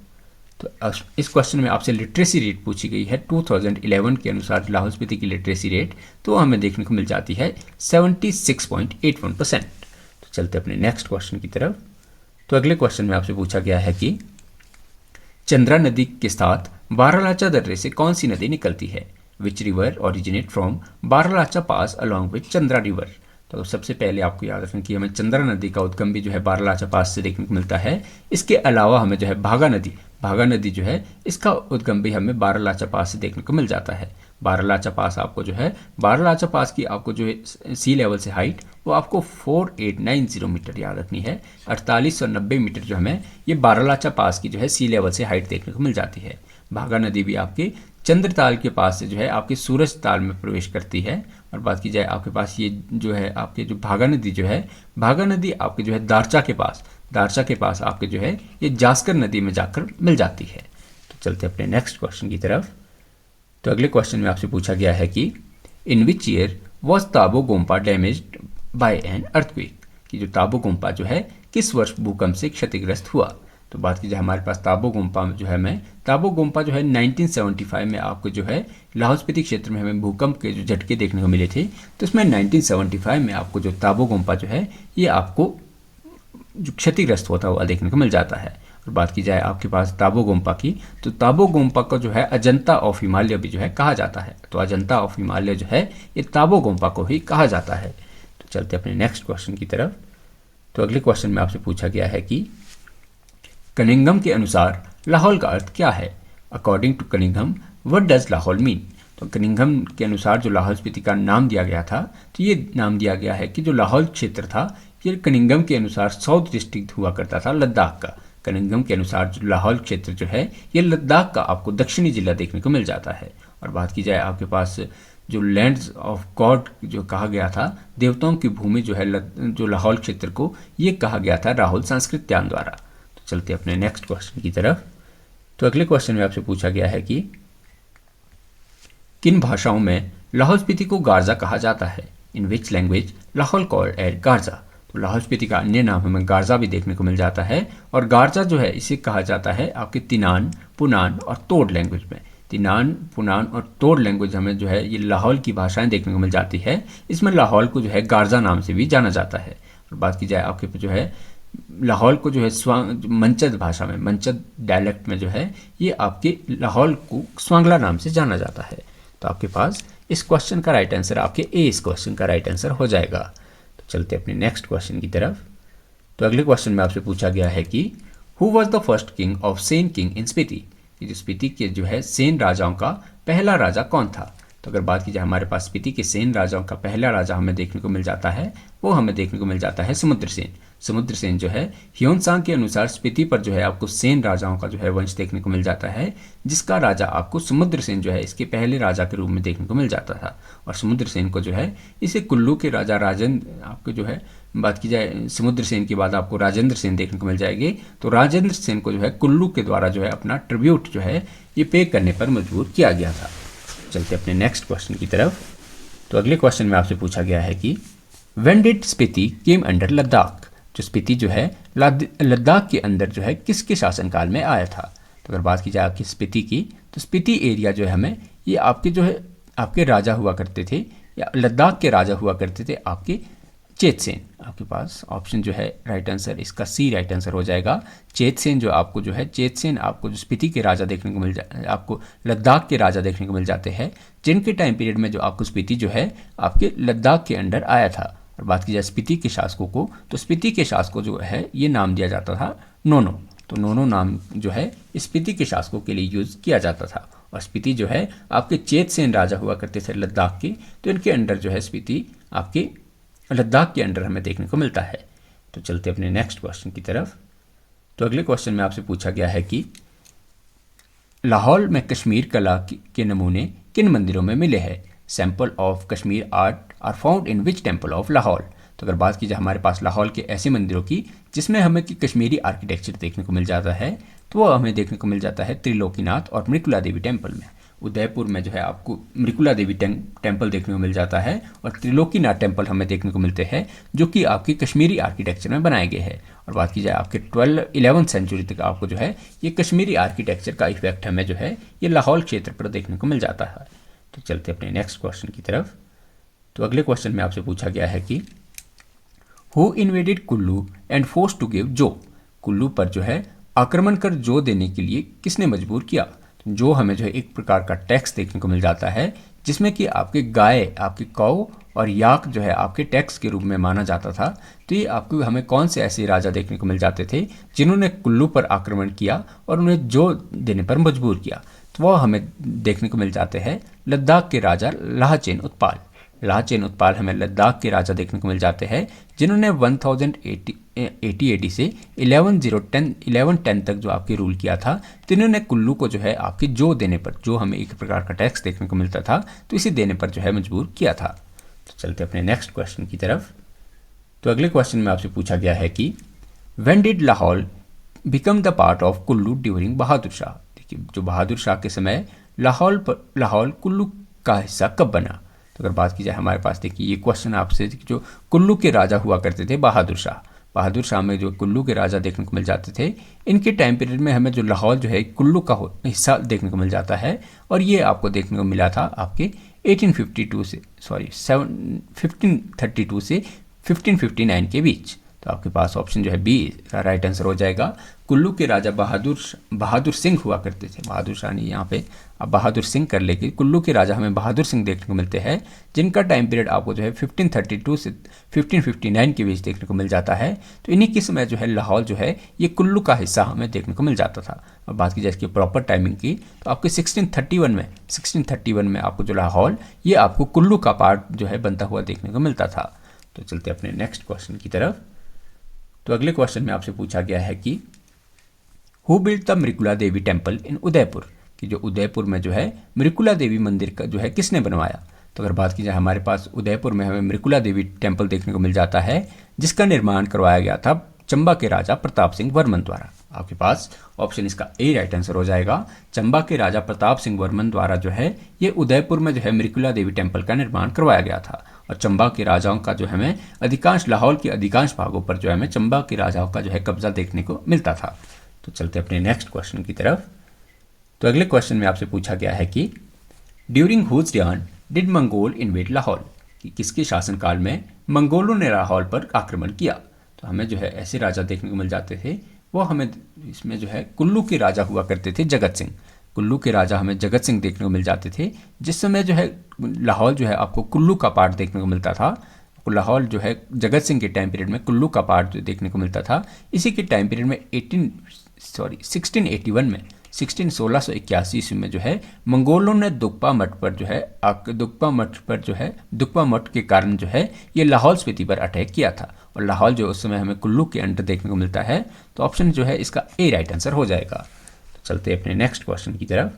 तो इस क्वेश्चन में आपसे लिटरेसी रेट पूछी गई है। 2011 के अनुसार लाहौल स्पीति की लिटरेसी रेट तो हमें देखने को मिल जाती है 76.81%। तो चलते अपने नेक्स्ट क्वेश्चन की तरफ। तो अगले क्वेश्चन में आपसे पूछा गया है कि चंद्रा नदी के साथ बारालाचा दर्रे से कौन सी नदी निकलती है? Which river originate from Baralacha pass along with Chandra river? तो सबसे पहले आपको याद रखना कि हमें चंद्रा नदी का उद्गम भी जो है बारालाचा पास से देखने को मिलता है। इसके अलावा हमें जो है भागा नदी जो है इसका उद्गम भी हमें बारालाचा पास से देखने को मिल जाता है। बारालाचा पास आपको जो है बारालाचा पास की आपको जो है सी लेवल से हाइट वो आपको 4890 मीटर याद रखनी है। 4890 मीटर जो हमें ये बारालाचा पास की जो है सी लेवल से हाइट देखने को मिल जाती है। भागा नदी भी आपके चंद्रताल के पास से जो है आपके सूरज ताल में प्रवेश करती है। और बात की जाए आपके पास ये जो है आपके जो भागा नदी जो है, भागा नदी आपके जो है दारचा के पास आपके जो है ये जास्कर नदी में जाकर मिल जाती है। तो चलते अपने नेक्स्ट क्वेश्चन की तरफ। तो अगले क्वेश्चन में आपसे पूछा गया है कि in which year was Tabo gompa damaged by an earthquake? कि जो ताबो गोम्पा जो है किस वर्ष भूकंप से क्षतिग्रस्त हुआ? तो बात की जाए हमारे पास ताबो गोम्पा जो है ताबो गोम्पा जो है 1975 में आपको जो है लाहौल स्पीति क्षेत्र में हमें भूकंप के जो झटके देखने को मिले थे। तो इसमें 1975 में आपको जो ताबो गोम्पा जो है ये आपको जो क्षतिग्रस्त होता हुआ देखने को मिल जाता है। और बात की जाए आपके पास ताबो गोम्पा की, तो ताबो गोम्पा को जो है अजंता ऑफ हिमालय भी जो है कहा जाता है। तो अजंता ऑफ हिमालय जो है ये ताबो गोम्पा को ही कहा जाता है। तो चलते अपने नेक्स्ट क्वेश्चन की तरफ। तो अगले क्वेश्चन में आपसे पूछा गया है कि कनिंघम के अनुसार लाहौल का अर्थ क्या है? According to Cunningham what does Lahaul mean? तो कनिंघम के अनुसार जो लाहौल स्पीति का नाम दिया गया था, तो ये नाम दिया गया है कि जो लाहौल क्षेत्र था ये कनिंघम के अनुसार साउथ डिस्ट्रिक्ट हुआ करता था लद्दाख का। कनिंघम के अनुसार जो लाहौल क्षेत्र जो है ये लद्दाख का आपको दक्षिणी जिला देखने को मिल जाता है। और बात की जाए आपके पास जो लैंड्स ऑफ गॉड जो कहा गया था, देवताओं की भूमि जो है जो लाहौल क्षेत्र को ये कहा गया था राहुल संस्कृत्यान द्वारा। तो चलते अपने नेक्स्ट क्वेश्चन की तरफ। तो अगले क्वेश्चन में आपसे पूछा गया है कि किन भाषाओं में लाहौल स्पीति को गारजा कहा जाता है? In which language Lahaul called at Garja? तो लाहौल स्पीति का अन्य नाम हमें गारजा भी देखने को मिल जाता है। और गारजा जो है इसे कहा जाता है आपके तिनान, पुनान और तोड़ लैंग्वेज में। तिनान, पुनान और तोड़ लैंग्वेज हमें जो है ये लाहौल की भाषाएं देखने को मिल जाती है। इसमें लाहौल को जो है गारजा नाम से भी जाना जाता है। और बात की जाए आपके जो है लाहौल को जो है मंचद भाषा में, मंचद डायलेक्ट में जो है ये आपके लाहौल को स्वांगला नाम से जाना जाता है। तो आपके पास इस क्वेश्चन का राइट आंसर आपके ए इस क्वेश्चन का राइट आंसर हो जाएगा। तो चलते अपने नेक्स्ट क्वेश्चन की तरफ। तो अगले क्वेश्चन में आपसे पूछा गया है कि who was the first king of Sen king in Spiti? जो स्पीति के जो है सेन राजाओं का पहला राजा कौन था? तो अगर बात की जाए हमारे पास स्पीति के सेन राजाओं का पहला राजा हमें देखने को मिल जाता है, वो हमें देखने को मिल जाता है समुद्रसेन। समुद्रसेन जो है ह्योनसांग के अनुसार स्पीति पर जो है आपको सेन राजाओं का जो है वंश देखने को मिल जाता है, जिसका राजा आपको समुद्रसेन जो है इसके पहले राजा के रूप में देखने को मिल जाता था। और समुद्रसेन को जो है इसे कुल्लू के राजा राजेंद्र आपको जो है बात की जाए समुद्रसेन के बाद आपको राजेंद्र सेन देखने को मिल जाएगी। तो राजेंद्र सेन को जो है कुल्लू के द्वारा जो है अपना ट्रिब्यूट जो है ये पे करने पर मजबूर किया गया था। चलते अपने नेक्स्ट क्वेश्चन की तरफ। तो अगले क्वेश्चन में आपसे पूछा गया है कि when did Spiti came under Ladakh? जो स्पीति जो है लद्दाख के अंदर जो है किसके शासनकाल में आया था? तो अगर बात की जाए आपकी स्पीति की, तो स्पीति एरिया जो है हमें ये आपके जो है आपके राजा हुआ करते थे या लद्दाख के राजा हुआ करते थे आपके चेतसेन। आपके पास ऑप्शन जो है राइट आंसर इसका सी राइट आंसर हो जाएगा। चेतसेन जो आपको जो है चेतसेन आपको जो स्पीति के राजा देखने को मिल जाए आपको लद्दाख के राजा देखने को मिल जाते हैं, जिनके टाइम पीरियड में जो आपको स्पीति जो है आपके लद्दाख के अंडर आया था। और बात की जाए स्पीति के शासकों को, तो स्पीति के शासकों जो है ये नाम दिया जाता था नोनो। तो नोनो नाम जो है स्पीति के शासकों के लिए यूज किया जाता था। और स्पीति जो है आपके चेतसेन राजा हुआ करते थे लद्दाख के, तो इनके अंडर जो है स्पीति आपके लद्दाख के अंडर हमें देखने को मिलता है। तो चलते अपने नेक्स्ट क्वेश्चन की तरफ। तो अगले क्वेश्चन में आपसे पूछा गया है कि लाहौल में कश्मीर कला के नमूने किन मंदिरों में मिले हैं? Sample of Kashmir art are found in which temple of Lahaul? तो अगर बात की जाए हमारे पास लाहौल के ऐसे मंदिरों की जिसमें हमें कि कश्मीरी आर्किटेक्चर देखने को मिल जाता है, तो वो हमें देखने को मिल जाता है त्रिलोकीनाथ और मृकुला देवी टेम्पल में। उदयपुर में जो है आपको मृकुला देवी टेम्पल देखने को मिल जाता है और त्रिलोकीनाथ टेम्पल हमें देखने को मिलते हैं जो कि आपकी कश्मीरी आर्किटेक्चर में बनाए गए हैं। और बात की जाए आपके 11वीं सेंचुरी तक आपको जो है ये कश्मीरी आर्किटेक्चर का इफेक्ट हमें जो है ये लाहौल क्षेत्र पर देखने को मिल जाता है। तो चलते अपने नेक्स्ट क्वेश्चन की तरफ। तो अगले क्वेश्चन में आपसे पूछा गया है कि who invaded Kullu and force to give जो? कुल्लू पर जो है आक्रमण कर जो देने के लिए किसने मजबूर किया? जो हमें जो है एक प्रकार का टैक्स देखने को मिल जाता है जिसमें कि आपके गाय, आपकी कौ और याक जो है आपके टैक्स के रूप में माना जाता था। तो ये आपको हमें कौन से ऐसे राजा देखने को मिल जाते थे जिन्होंने कुल्लू पर आक्रमण किया और उन्हें जो देने पर मजबूर किया? तो वह हमें देखने को मिल जाते हैं लद्दाख के राजा लाचेन उत्पाल। लाचेन उत्पाल हमें लद्दाख के राजा देखने को मिल जाते हैं जिन्होंने 1080 AD से 1110 तक जो आपके रूल किया था। तो इन्होंने कुल्लू को जो है आपके जो देने पर, जो हमें एक प्रकार का टैक्स देखने को मिलता था, तो इसे देने पर जो है मजबूर किया था। तो चलते अपने नेक्स्ट क्वेश्चन की तरफ। तो अगले क्वेश्चन में आपसे पूछा गया है कि when did Lahaul become the part of Kullu during Bahadur Shah? देखिए जो बहादुर शाह के समय लाहौल कुल्लू का हिस्सा कब बना? तो अगर बात की जाए हमारे पास देखिए ये क्वेश्चन आपसे, जो कुल्लू के राजा हुआ करते थे बहादुर शाह में जो कुल्लू के राजा देखने को मिल जाते थे, इनके टाइम पीरियड में हमें जो लाहौल जो है कुल्लू का हिस्सा देखने को मिल जाता है। और ये आपको देखने को मिला था आपके 1532 से 1559 के बीच। तो आपके पास ऑप्शन जो है बी का राइट आंसर हो जाएगा। कुल्लू के राजा बहादुर सिंह हुआ करते थे। बहादुर शाह ने यहाँ पे अब बहादुर सिंह कर लेके कुल्लू के राजा हमें बहादुर सिंह देखने को मिलते हैं, जिनका टाइम पीरियड आपको जो है 1532 से 1559 के बीच देखने को मिल जाता है। तो इन्हीं के समय जो है लाहौल जो है ये कुल्लू का हिस्सा हमें देखने को मिल जाता था। अब बात की जाए इसकी प्रॉपर टाइमिंग की, तो आपके 1631 में आपको जो लाहौल ये आपको कुल्लू का पार्ट जो है बनता हुआ देखने को मिलता था। तो चलते अपने नेक्स्ट क्वेश्चन की तरफ। तो अगले क्वेश्चन में आपसे पूछा गया है कि who built the Mrikula Devi temple in Udaipur? कि जो उदयपुर में जो है मृकुला देवी मंदिर का जो है किसने बनवाया? तो अगर बात की जाए हमारे पास उदयपुर में हमें मृकुला देवी टेम्पल देखने को मिल जाता है जिसका निर्माण करवाया गया था चंबा के राजा प्रताप सिंह वर्मन द्वारा। आपके पास ऑप्शन इसका ए राइट आंसर हो जाएगा। चंबा के राजा प्रताप सिंह वर्मन द्वारा जो है ये उदयपुर में जो है मृकुला देवी टेम्पल का निर्माण करवाया गया था। और चंबा के राजाओं का जो हमें अधिकांश लाहौल के अधिकांश भागों पर जो है हमें चंबा के राजाओं का जो है कब्जा देखने को मिलता था। तो चलते अपने नेक्स्ट क्वेश्चन की तरफ। तो अगले क्वेश्चन में आपसे पूछा गया है कि during whose reign did Mongol invade Lahaul? कि किसके शासनकाल में मंगोलों ने लाहौल पर आक्रमण किया? तो हमें जो है ऐसे राजा देखने को मिल जाते थे, वो हमें इसमें जो है कुल्लू के राजा हुआ करते थे जगत सिंह। कुल्लू के राजा हमें जगत सिंह देखने को मिल जाते थे, जिस समय जो है लाहौल जो है आपको कुल्लू का पार्ट देखने को मिलता था। लाहौल जो है जगत सिंह के टाइम पीरियड में कुल्लू का पार्ट जो देखने को मिलता था। इसी के टाइम पीरियड में 1681 में 1681 ईस्वी में जो है मंगोलों ने दुक्पा मठ पर दुक्पा मठ के कारण जो है ये लाहौल स्पीति पर अटैक किया था। और लाहौल जो उस समय हमें कुल्लू के अंडर देखने को मिलता है। तो ऑप्शन जो है इसका ए राइट आंसर हो जाएगा। तो चलते अपने नेक्स्ट क्वेश्चन की तरफ।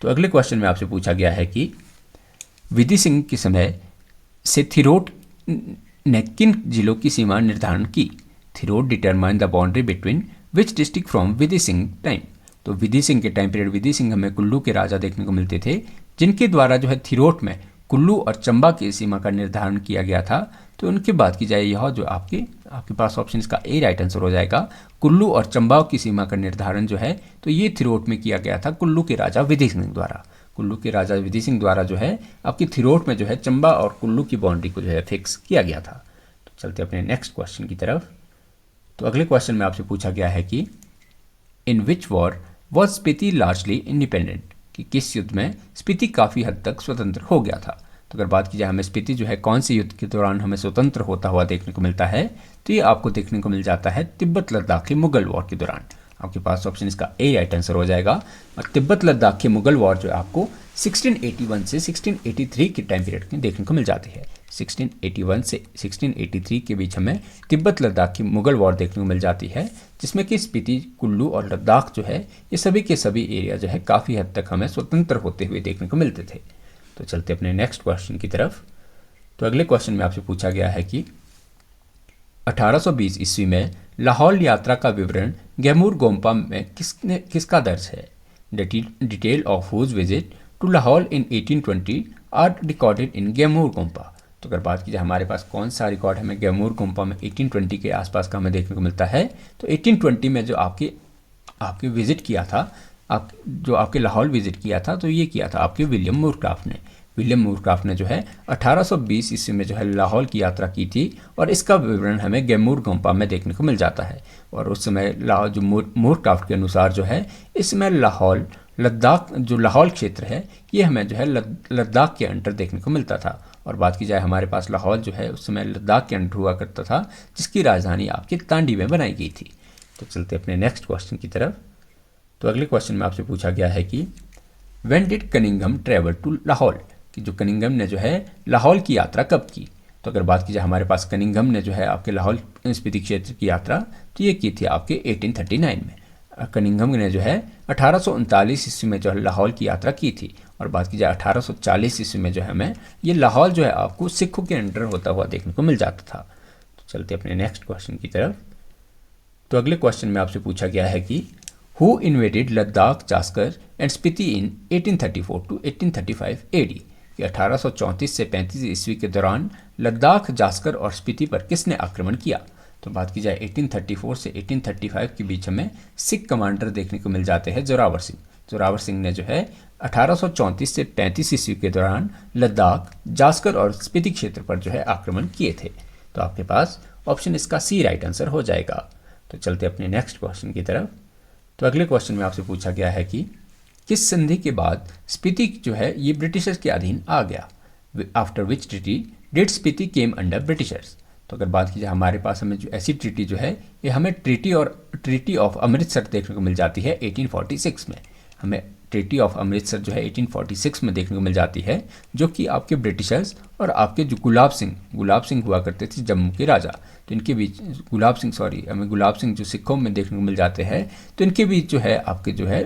तो अगले क्वेश्चन में आपसे पूछा गया है कि विधि सिंह के समय से थिरोट ने किन जिलों की सीमा निर्धारण की? Thirot determine the boundary between which district from Vidhi Singh time? तो विधि सिंह के टाइम पीरियड विधि सिंह हमें कुल्लू के राजा देखने को मिलते थे, जिनके द्वारा जो है थिरोट में कुल्लू और चंबा की सीमा का निर्धारण किया गया था। तो उनकी बात की जाए यह जो आपके पास ऑप्शन इसका ए राइट आंसर हो जाएगा। कुल्लू और चंबा की सीमा का निर्धारण जो है तो ये थिरोट में किया गया था कुल्लू के राजा विधि सिंह द्वारा। कुल्लू के राजा विधि सिंह द्वारा जो है आपकी थिरोट में जो है चंबा और कुल्लू की बाउंड्री को जो है फिक्स किया गया था। तो चलते अपने नेक्स्ट क्वेश्चन की तरफ। तो अगले क्वेश्चन में आपसे पूछा गया है कि in which war was Spiti largely independent? कि किस युद्ध में स्पीति काफ़ी हद तक स्वतंत्र हो गया था? तो अगर बात की जाए हमें स्पीति जो है कौन से युद्ध के दौरान हमें स्वतंत्र होता हुआ देखने को मिलता है, तो ये आपको देखने को मिल जाता है तिब्बत लद्दाख के मुगल वॉर के दौरान। आपके पास ऑप्शन इसका ए राइट आंसर हो जाएगा। और तिब्बत लद्दाख के मुगल वॉर जो आपको 1681 से 1683 के टाइम पीरियड में देखने को मिल जाती है। 1681 से 1683 के बीच हमें तिब्बत लद्दाख की मुगल वॉर देखने को मिल जाती है, जिसमें कि स्पीति, कुल्लू और लद्दाख जो है ये सभी के सभी एरिया जो है काफ़ी हद तक हमें स्वतंत्र होते हुए देखने को मिलते थे। तो चलते अपने नेक्स्ट क्वेश्चन की तरफ। तो अगले क्वेश्चन में आपसे पूछा गया है कि 1820 ईस्वी में लाहौल यात्रा का विवरण गैमूर गोम्पा में किसका दर्ज है? Detail of whose visit to Lahaul in 1820 are recorded in Gemur gompa. तो अगर बात की जाए हमारे पास कौन सा रिकॉर्ड हमें गैमूर गोम्पा में 1820 के आसपास का हमें देखने को मिलता है, तो 1820 में जो आपके विजिट किया था, आपके लाहौल विजिट किया था, तो ये किया था आपके विलियम मूरक्राफ्ट ने। विलियम मूरक्राफ्ट ने जो है 1820 ईस्वी में जो है लाहौल की यात्रा की थी और इसका विवरण हमें गैमूर गोम्पा में देखने को मिल जाता है। और उस समय जो मूरक्राफ्ट के अनुसार जो है इसमें लद्दाख जो लाहौल क्षेत्र है ये हमें जो है लद्दाख के अंडर देखने को मिलता था। और बात की जाए हमारे पास लाहौल जो है उस समय लद्दाख के अंडर हुआ करता था, जिसकी राजधानी आपकी तांडी में बनाई गई थी। तो चलते अपने नेक्स्ट क्वेश्चन की तरफ। तो अगले क्वेश्चन में आपसे पूछा गया है कि when did Cunningham travel to Lahaul, कि जो कनिंघम ने जो है लाहौल की यात्रा कब की? तो अगर बात की जाए हमारे पास कनिंघम ने जो है आपके लाहौल स्पीति क्षेत्र की यात्रा तो ये की थी आपके 1839 में। कनिंघम ने जो है 1839 ईस्वी में जो है लाहौल की यात्रा की थी। और बात की जाए 1840 ईस्वी में जो है हमें ये लाहौल जो है आपको सिखों के अंडर होता हुआ देखने को मिल जाता था। तो चलते अपने नेक्स्ट क्वेश्चन की तरफ। तो अगले क्वेश्चन में आपसे पूछा गया है कि who invaded Ladakh, Zanskar and Spiti in 1834 to 1835 AD, कि 1834 से 35 ईस्वी के दौरान लद्दाख, जास्कर और स्पीति पर किसने आक्रमण किया? तो बात की जाए 1834 से 1835 के बीच हमें सिख कमांडर देखने को मिल जाते हैं जोरावर सिंह। जोरावर सिंह ने जो है 1834 से 35 ईस्वी के दौरान लद्दाख, जास्कर और स्पीति क्षेत्र पर जो है आक्रमण किए थे। तो आपके पास ऑप्शन इसका सी राइट आंसर हो जाएगा। तो चलते अपने नेक्स्ट क्वेश्चन की तरफ। तो अगले क्वेश्चन में आपसे पूछा गया है कि किस संधि के बाद स्पीति जो है ये ब्रिटिशर्स के अधीन आ गया? After which treaty did Spiti came under Britishers. तो अगर बात की जाए हमारे पास हमें जो ऐसी ट्रीटी जो है ये हमें ट्रीटी ऑफ अमृतसर देखने को मिल जाती है 1846 में। हमें ट्रीटी ऑफ अमृतसर जो है 1846 में देखने को मिल जाती है, जो कि आपके ब्रिटिशर्स और आपके जो गुलाब सिंह हुआ करते थे जम्मू के राजा, तो इनके बीच हमें गुलाब सिंह जो सिखों में देखने को मिल जाते हैं, तो इनके बीच जो है आपके जो है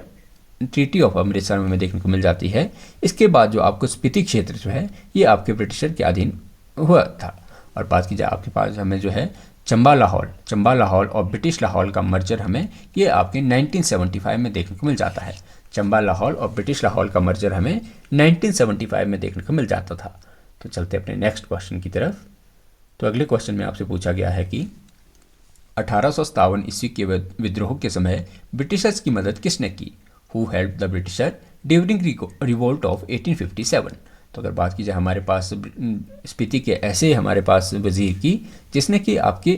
ट्रीटी ऑफ अमृतसर में देखने को मिल जाती है। इसके बाद जो आपको स्पीति क्षेत्र जो है ये आपके ब्रिटिशर के अधीन हुआ था। और बात की जाए आपके पास हमें जो है चंबा लाहौल और ब्रिटिश लाहौल का मर्जर हमें ये आपके 1975 में देखने को मिल जाता है। चंबा लाहौल और ब्रिटिश लाहौल का मर्जर हमें 1975 में देखने को मिल जाता था। तो चलते अपने नेक्स्ट क्वेश्चन की तरफ। तो अगले क्वेश्चन में आपसे पूछा गया है कि 1857 ईस्वी के विद्रोह के समय ब्रिटिशर्स की मदद किसने की? Who help the britisher during revolt of 1857। तो अगर बात की जाए हमारे पास स्पीति के ऐसे हमारे पास वजीर की जिसने कि आपकी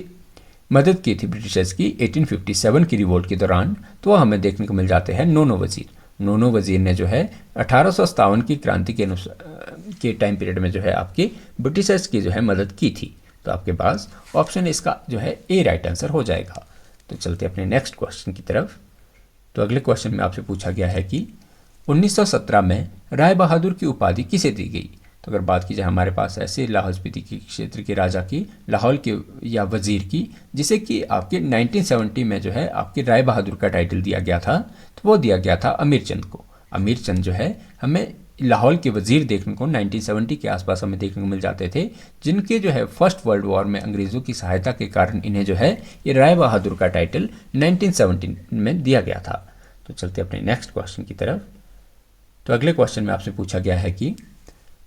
मदद की थी ब्रिटिशर्स की 1857 की रिवोल्ट के दौरान, तो वह हमें देखने को मिल जाते हैं नोनो वजीर ने जो है 1857 की क्रांति के टाइम पीरियड में जो है आपकी ब्रिटिशर्स की जो है मदद की थी। तो आपके पास ऑप्शन इसका जो है ए राइट आंसर हो जाएगा। तो चलते अपने नेक्स्ट क्वेश्चन की तरफ। तो अगले क्वेश्चन में आपसे पूछा गया है कि 1917 में राय बहादुर की उपाधि किसे दी गई? तो अगर बात की जाए हमारे पास ऐसे लाहौल स्पीति के क्षेत्र के राजा की, लाहौल के या वजीर की, जिसे कि आपके 1970 में जो है आपके राय बहादुर का टाइटल दिया गया था, तो वो दिया गया था अमीर चंद को। अमीर चंद जो है हमें लाहौल के वजीर देखने को 1970 के आसपास हमें देखने को मिल जाते थे, जिनके जो है फर्स्ट वर्ल्ड वॉर में अंग्रेज़ों की सहायता के कारण इन्हें जो है ये राय बहादुर का टाइटल 1970 में दिया गया था। तो चलते अपने नेक्स्ट क्वेश्चन की तरफ। तो अगले क्वेश्चन में आपसे पूछा गया है कि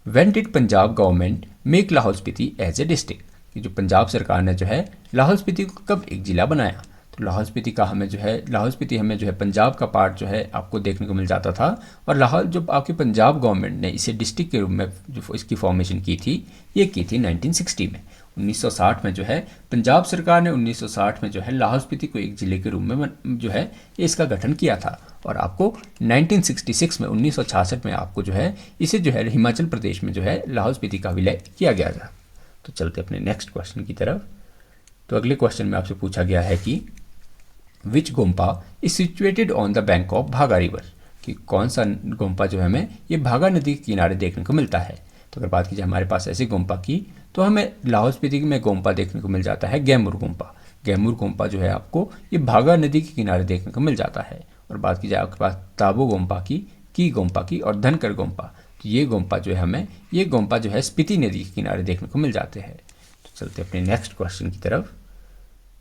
when did Punjab government make Lahaul Spiti as a district, कि जो पंजाब सरकार ने जो है लाहौल स्पीति को कब एक जिला बनाया? तो लाहौल स्पीति हमें जो है पंजाब का पार्ट जो है आपको देखने को मिल जाता था, और लाहौल जो आपके पंजाब गवर्नमेंट ने इसे डिस्ट्रिक्ट के रूप में जो इसकी फॉर्मेशन की थी ये की थी 1960 में। 1960 में जो है पंजाब सरकार ने 1960 में जो है लाहौल स्पीति को एक ज़िले के रूप में जो है इसका गठन किया था, और आपको 1966 में 1966 में आपको जो है इसे जो है हिमाचल प्रदेश में जो है लाहौल स्पीति का विलय किया गया था। तो चलते अपने नेक्स्ट क्वेश्चन की तरफ। तो अगले क्वेश्चन में आपसे पूछा गया है कि which gompa is situated on the bank of Bhaga river, कि कौन सा गोम्पा जो है हमें ये भागा नदी के किनारे देखने को मिलता है। तो अगर बात की जाए हमारे पास ऐसे गोम्पा की, तो हमें लाहौल स्पीति में गोम्पा देखने को मिल जाता है गैमूर गोम्पा। गैमूर गोम्पा जो है आपको ये भागा नदी के किनारे देखने को मिल जाता है। और बात की जाए आपके पास ताबो गोम्पा की गोम्पा की और धनकर गोम्पा, तो ये गोम्पा जो है हमें ये गोम्पा जो है स्पीति नदी के किनारे देखने को मिल जाते हैं। तो चलते अपने नेक्स्ट क्वेश्चन की तरफ।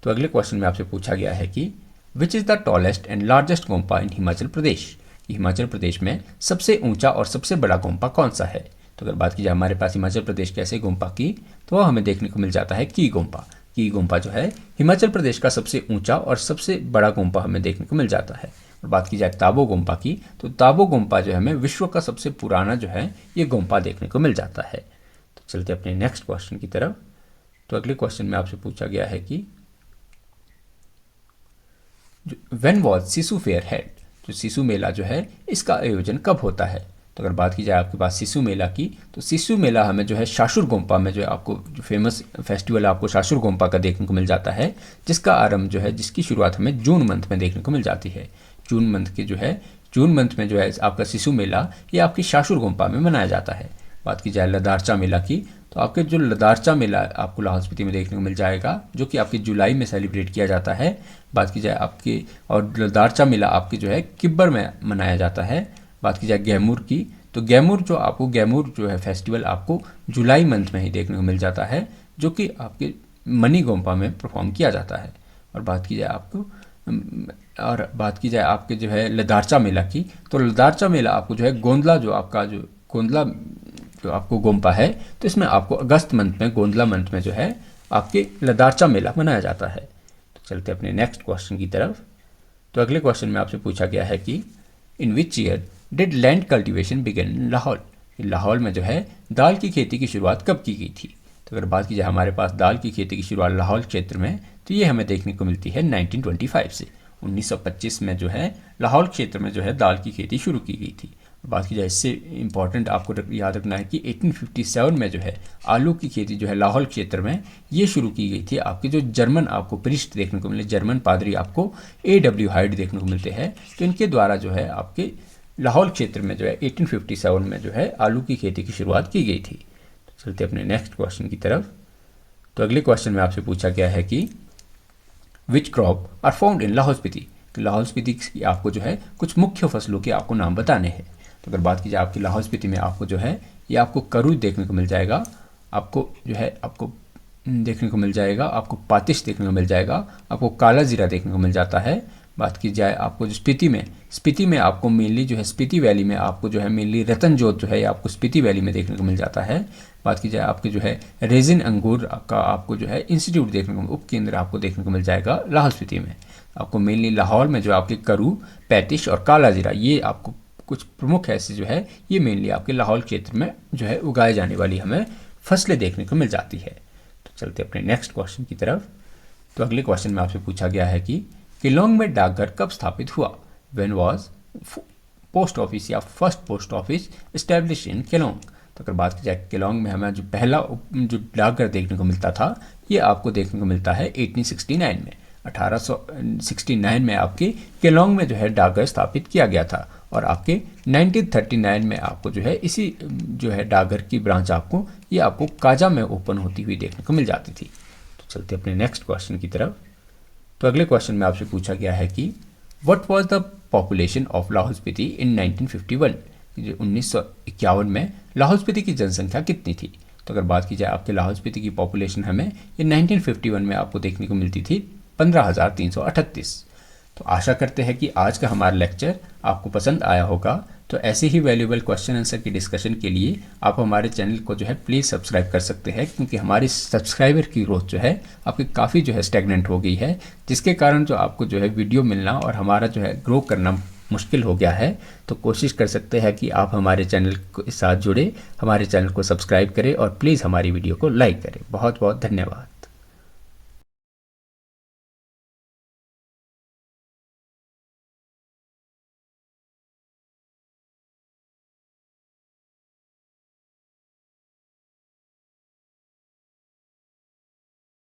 तो अगले क्वेश्चन में आपसे पूछा गया है कि which is the tallest and largest gompa in Himachal Pradesh. Himachal Pradesh में सबसे ऊंचा और सबसे बड़ा गोम्पा कौन सा है। तो अगर बात की जाए हमारे पास हिमाचल प्रदेश के ऐसे गोम्पा की, तो वह हमें देखने को मिल जाता है की गोम्पा। की गोम्पा जो है हिमाचल प्रदेश का सबसे ऊंचा और सबसे बड़ा गोम्पा हमें देखने को मिल जाता है। और बात की जाए ताबो गोम्पा की, तो ताबो गोम्पा जो है हमें विश्व का सबसे पुराना जो है ये गोम्पा देखने को मिल जाता है। तो चलते अपने नेक्स्ट क्वेश्चन की तरफ। तो अगले क्वेश्चन में आपसे पूछा गया है कि when was Sissu fair held. जो सिसु मेला जो है इसका आयोजन कब होता है। तो अगर बात की जाए आपके पास सिसु मेला की, तो सिसु मेला हमें जो है शाशुर गोम्पा में जो है आपको जो फेमस फेस्टिवल आपको शाशुर गोम्पा का देखने को मिल जाता है, जिसका आरंभ जो है जिसकी शुरुआत हमें जून मंथ में देखने को मिल जाती है। जून मंथ में जो है आपका सिसु मेला ये आपकी शाशुर गोम्पा में मनाया जाता है। बात की जाए लदारचा मेला की, तो आपके जो लदारचा मेला आपको लाहौल स्पीति में देखने को मिल जाएगा, जो कि आपकी जुलाई में सेलिब्रेट किया जाता है। बात की जाए आपकी और लदारचा मेला आपके जो है किब्बर में मनाया जाता है। बात की जाए गैमूर की, तो गैमूर जो है फेस्टिवल आपको जुलाई मंथ में ही देखने को मिल जाता है, जो कि आपके मनी गोम्पा में परफॉर्म किया जाता है। और बात की जाए आपके जो है लदारचा मेला की, तो लदारचा मेला आपको जो है गोंदला जो आपको गोम्पा है, तो इसमें आपको अगस्त मंथ में गोंदला मंथ में जो है आपके लदारचा मेला मनाया जाता है। तो चलते अपने नेक्स्ट क्वेश्चन की तरफ। तो अगले क्वेश्चन में आपसे पूछा गया है कि in which year did land cultivation begin in Lahaul. Lahaul में जो है दाल की खेती की शुरुआत कब की गई थी। तो अगर बात की जाए हमारे पास दाल की खेती की शुरुआत लाहौल क्षेत्र में, तो ये हमें देखने को मिलती है 1925 से। 1925 में जो है लाहौल क्षेत्र में जो है दाल की खेती शुरू की गई थी। बात की जाए इससे इम्पॉर्टेंट आपको याद रखना है कि 1857 में जो है आलू की खेती जो है लाहौल क्षेत्र में ये शुरू की गई थी। आपके जो जर्मन आपको प्रीस्ट देखने को मिले, जर्मन पादरी आपको A.W. हाइड देखने को मिलते हैं, तो इनके द्वारा जो है आपके लाहौल क्षेत्र में जो है 1857 में जो है आलू की खेती की शुरुआत की गई थी। तो चलते अपने नेक्स्ट क्वेश्चन की तरफ। तो अगले क्वेश्चन में आपसे पूछा गया है कि which crop are found in Lahaul Spiti. Lahaul Spiti की आपको जो है कुछ मुख्य फसलों के आपको नाम बताने हैं। तो अगर बात की जाए आपकी लाहौल स्पीति में आपको जो है ये आपको करू देखने को मिल जाएगा, आपको जो है आपको देखने को मिल जाएगा, आपको पातिश देखने को मिल जाएगा, आपको काला जीरा देखने को मिल जाता है। बात की जाए आपको जो स्पीति में आपको मेनली जो है स्पीति वैली में आपको जो है मेनली रतन जोत जो है आपको स्पीति वैली में देखने को मिल जाता है। बात की जाए आपके जो है रेजिन अंगूर का आपको जो है इंस्टीट्यूट देखने को उपकेंद्र आपको देखने को मिल जाएगा लाहौल स्पीति में। आपको मेनली लाहौल में जो आपके करू, पैतिश और काला जीरा ये आपको कुछ प्रमुख ऐसे जो है ये मेनली आपके लाहौल क्षेत्र में जो है उगाए जाने वाली हमें फसलें देखने को मिल जाती है। तो चलते अपने नेक्स्ट क्वेश्चन की तरफ। तो अगले क्वेश्चन में आपसे पूछा गया है कि केलोंग में डाकघर कब स्थापित हुआ। व्हेन वाज पोस्ट ऑफिस या first post office establish in Kelong. तो अगर बात की जाए केलोंग में हमें जो पहला जो डाकघर देखने को मिलता था ये आपको देखने को मिलता है 1869 में। 1869 में आपके केलोंग में जो है डाकघर स्थापित किया गया था और आपके 1939 में आपको जो है इसी जो है डाकघर की ब्रांच आपको ये आपको काजा में ओपन होती हुई देखने को मिल जाती थी। तो चलते अपने नेक्स्ट क्वेश्चन की तरफ। तो अगले क्वेश्चन में आपसे पूछा गया है कि what was the population of Lahaul Spiti in 1951। 1951 में लाहौल स्पीति की जनसंख्या कितनी थी। तो अगर बात की जाए आपके लाहौल स्पीति की पॉपुलेशन हमें ये 1951 में आपको देखने को मिलती थी 15,338। तो आशा करते हैं कि आज का हमारा लेक्चर आपको पसंद आया होगा। तो ऐसे ही वैल्यूएबल क्वेश्चन आंसर की डिस्कशन के लिए आप हमारे चैनल को जो है प्लीज़ सब्सक्राइब कर सकते हैं, क्योंकि हमारी सब्सक्राइबर की ग्रोथ जो है आपकी काफ़ी जो है स्टैग्नेंट हो गई है, जिसके कारण जो आपको जो है वीडियो मिलना और हमारा जो है ग्रो करना मुश्किल हो गया है। तो कोशिश कर सकते हैं कि आप हमारे चैनल के साथ जुड़े, हमारे चैनल को सब्सक्राइब करें और प्लीज़ हमारी वीडियो को लाइक करें। बहुत बहुत धन्यवाद।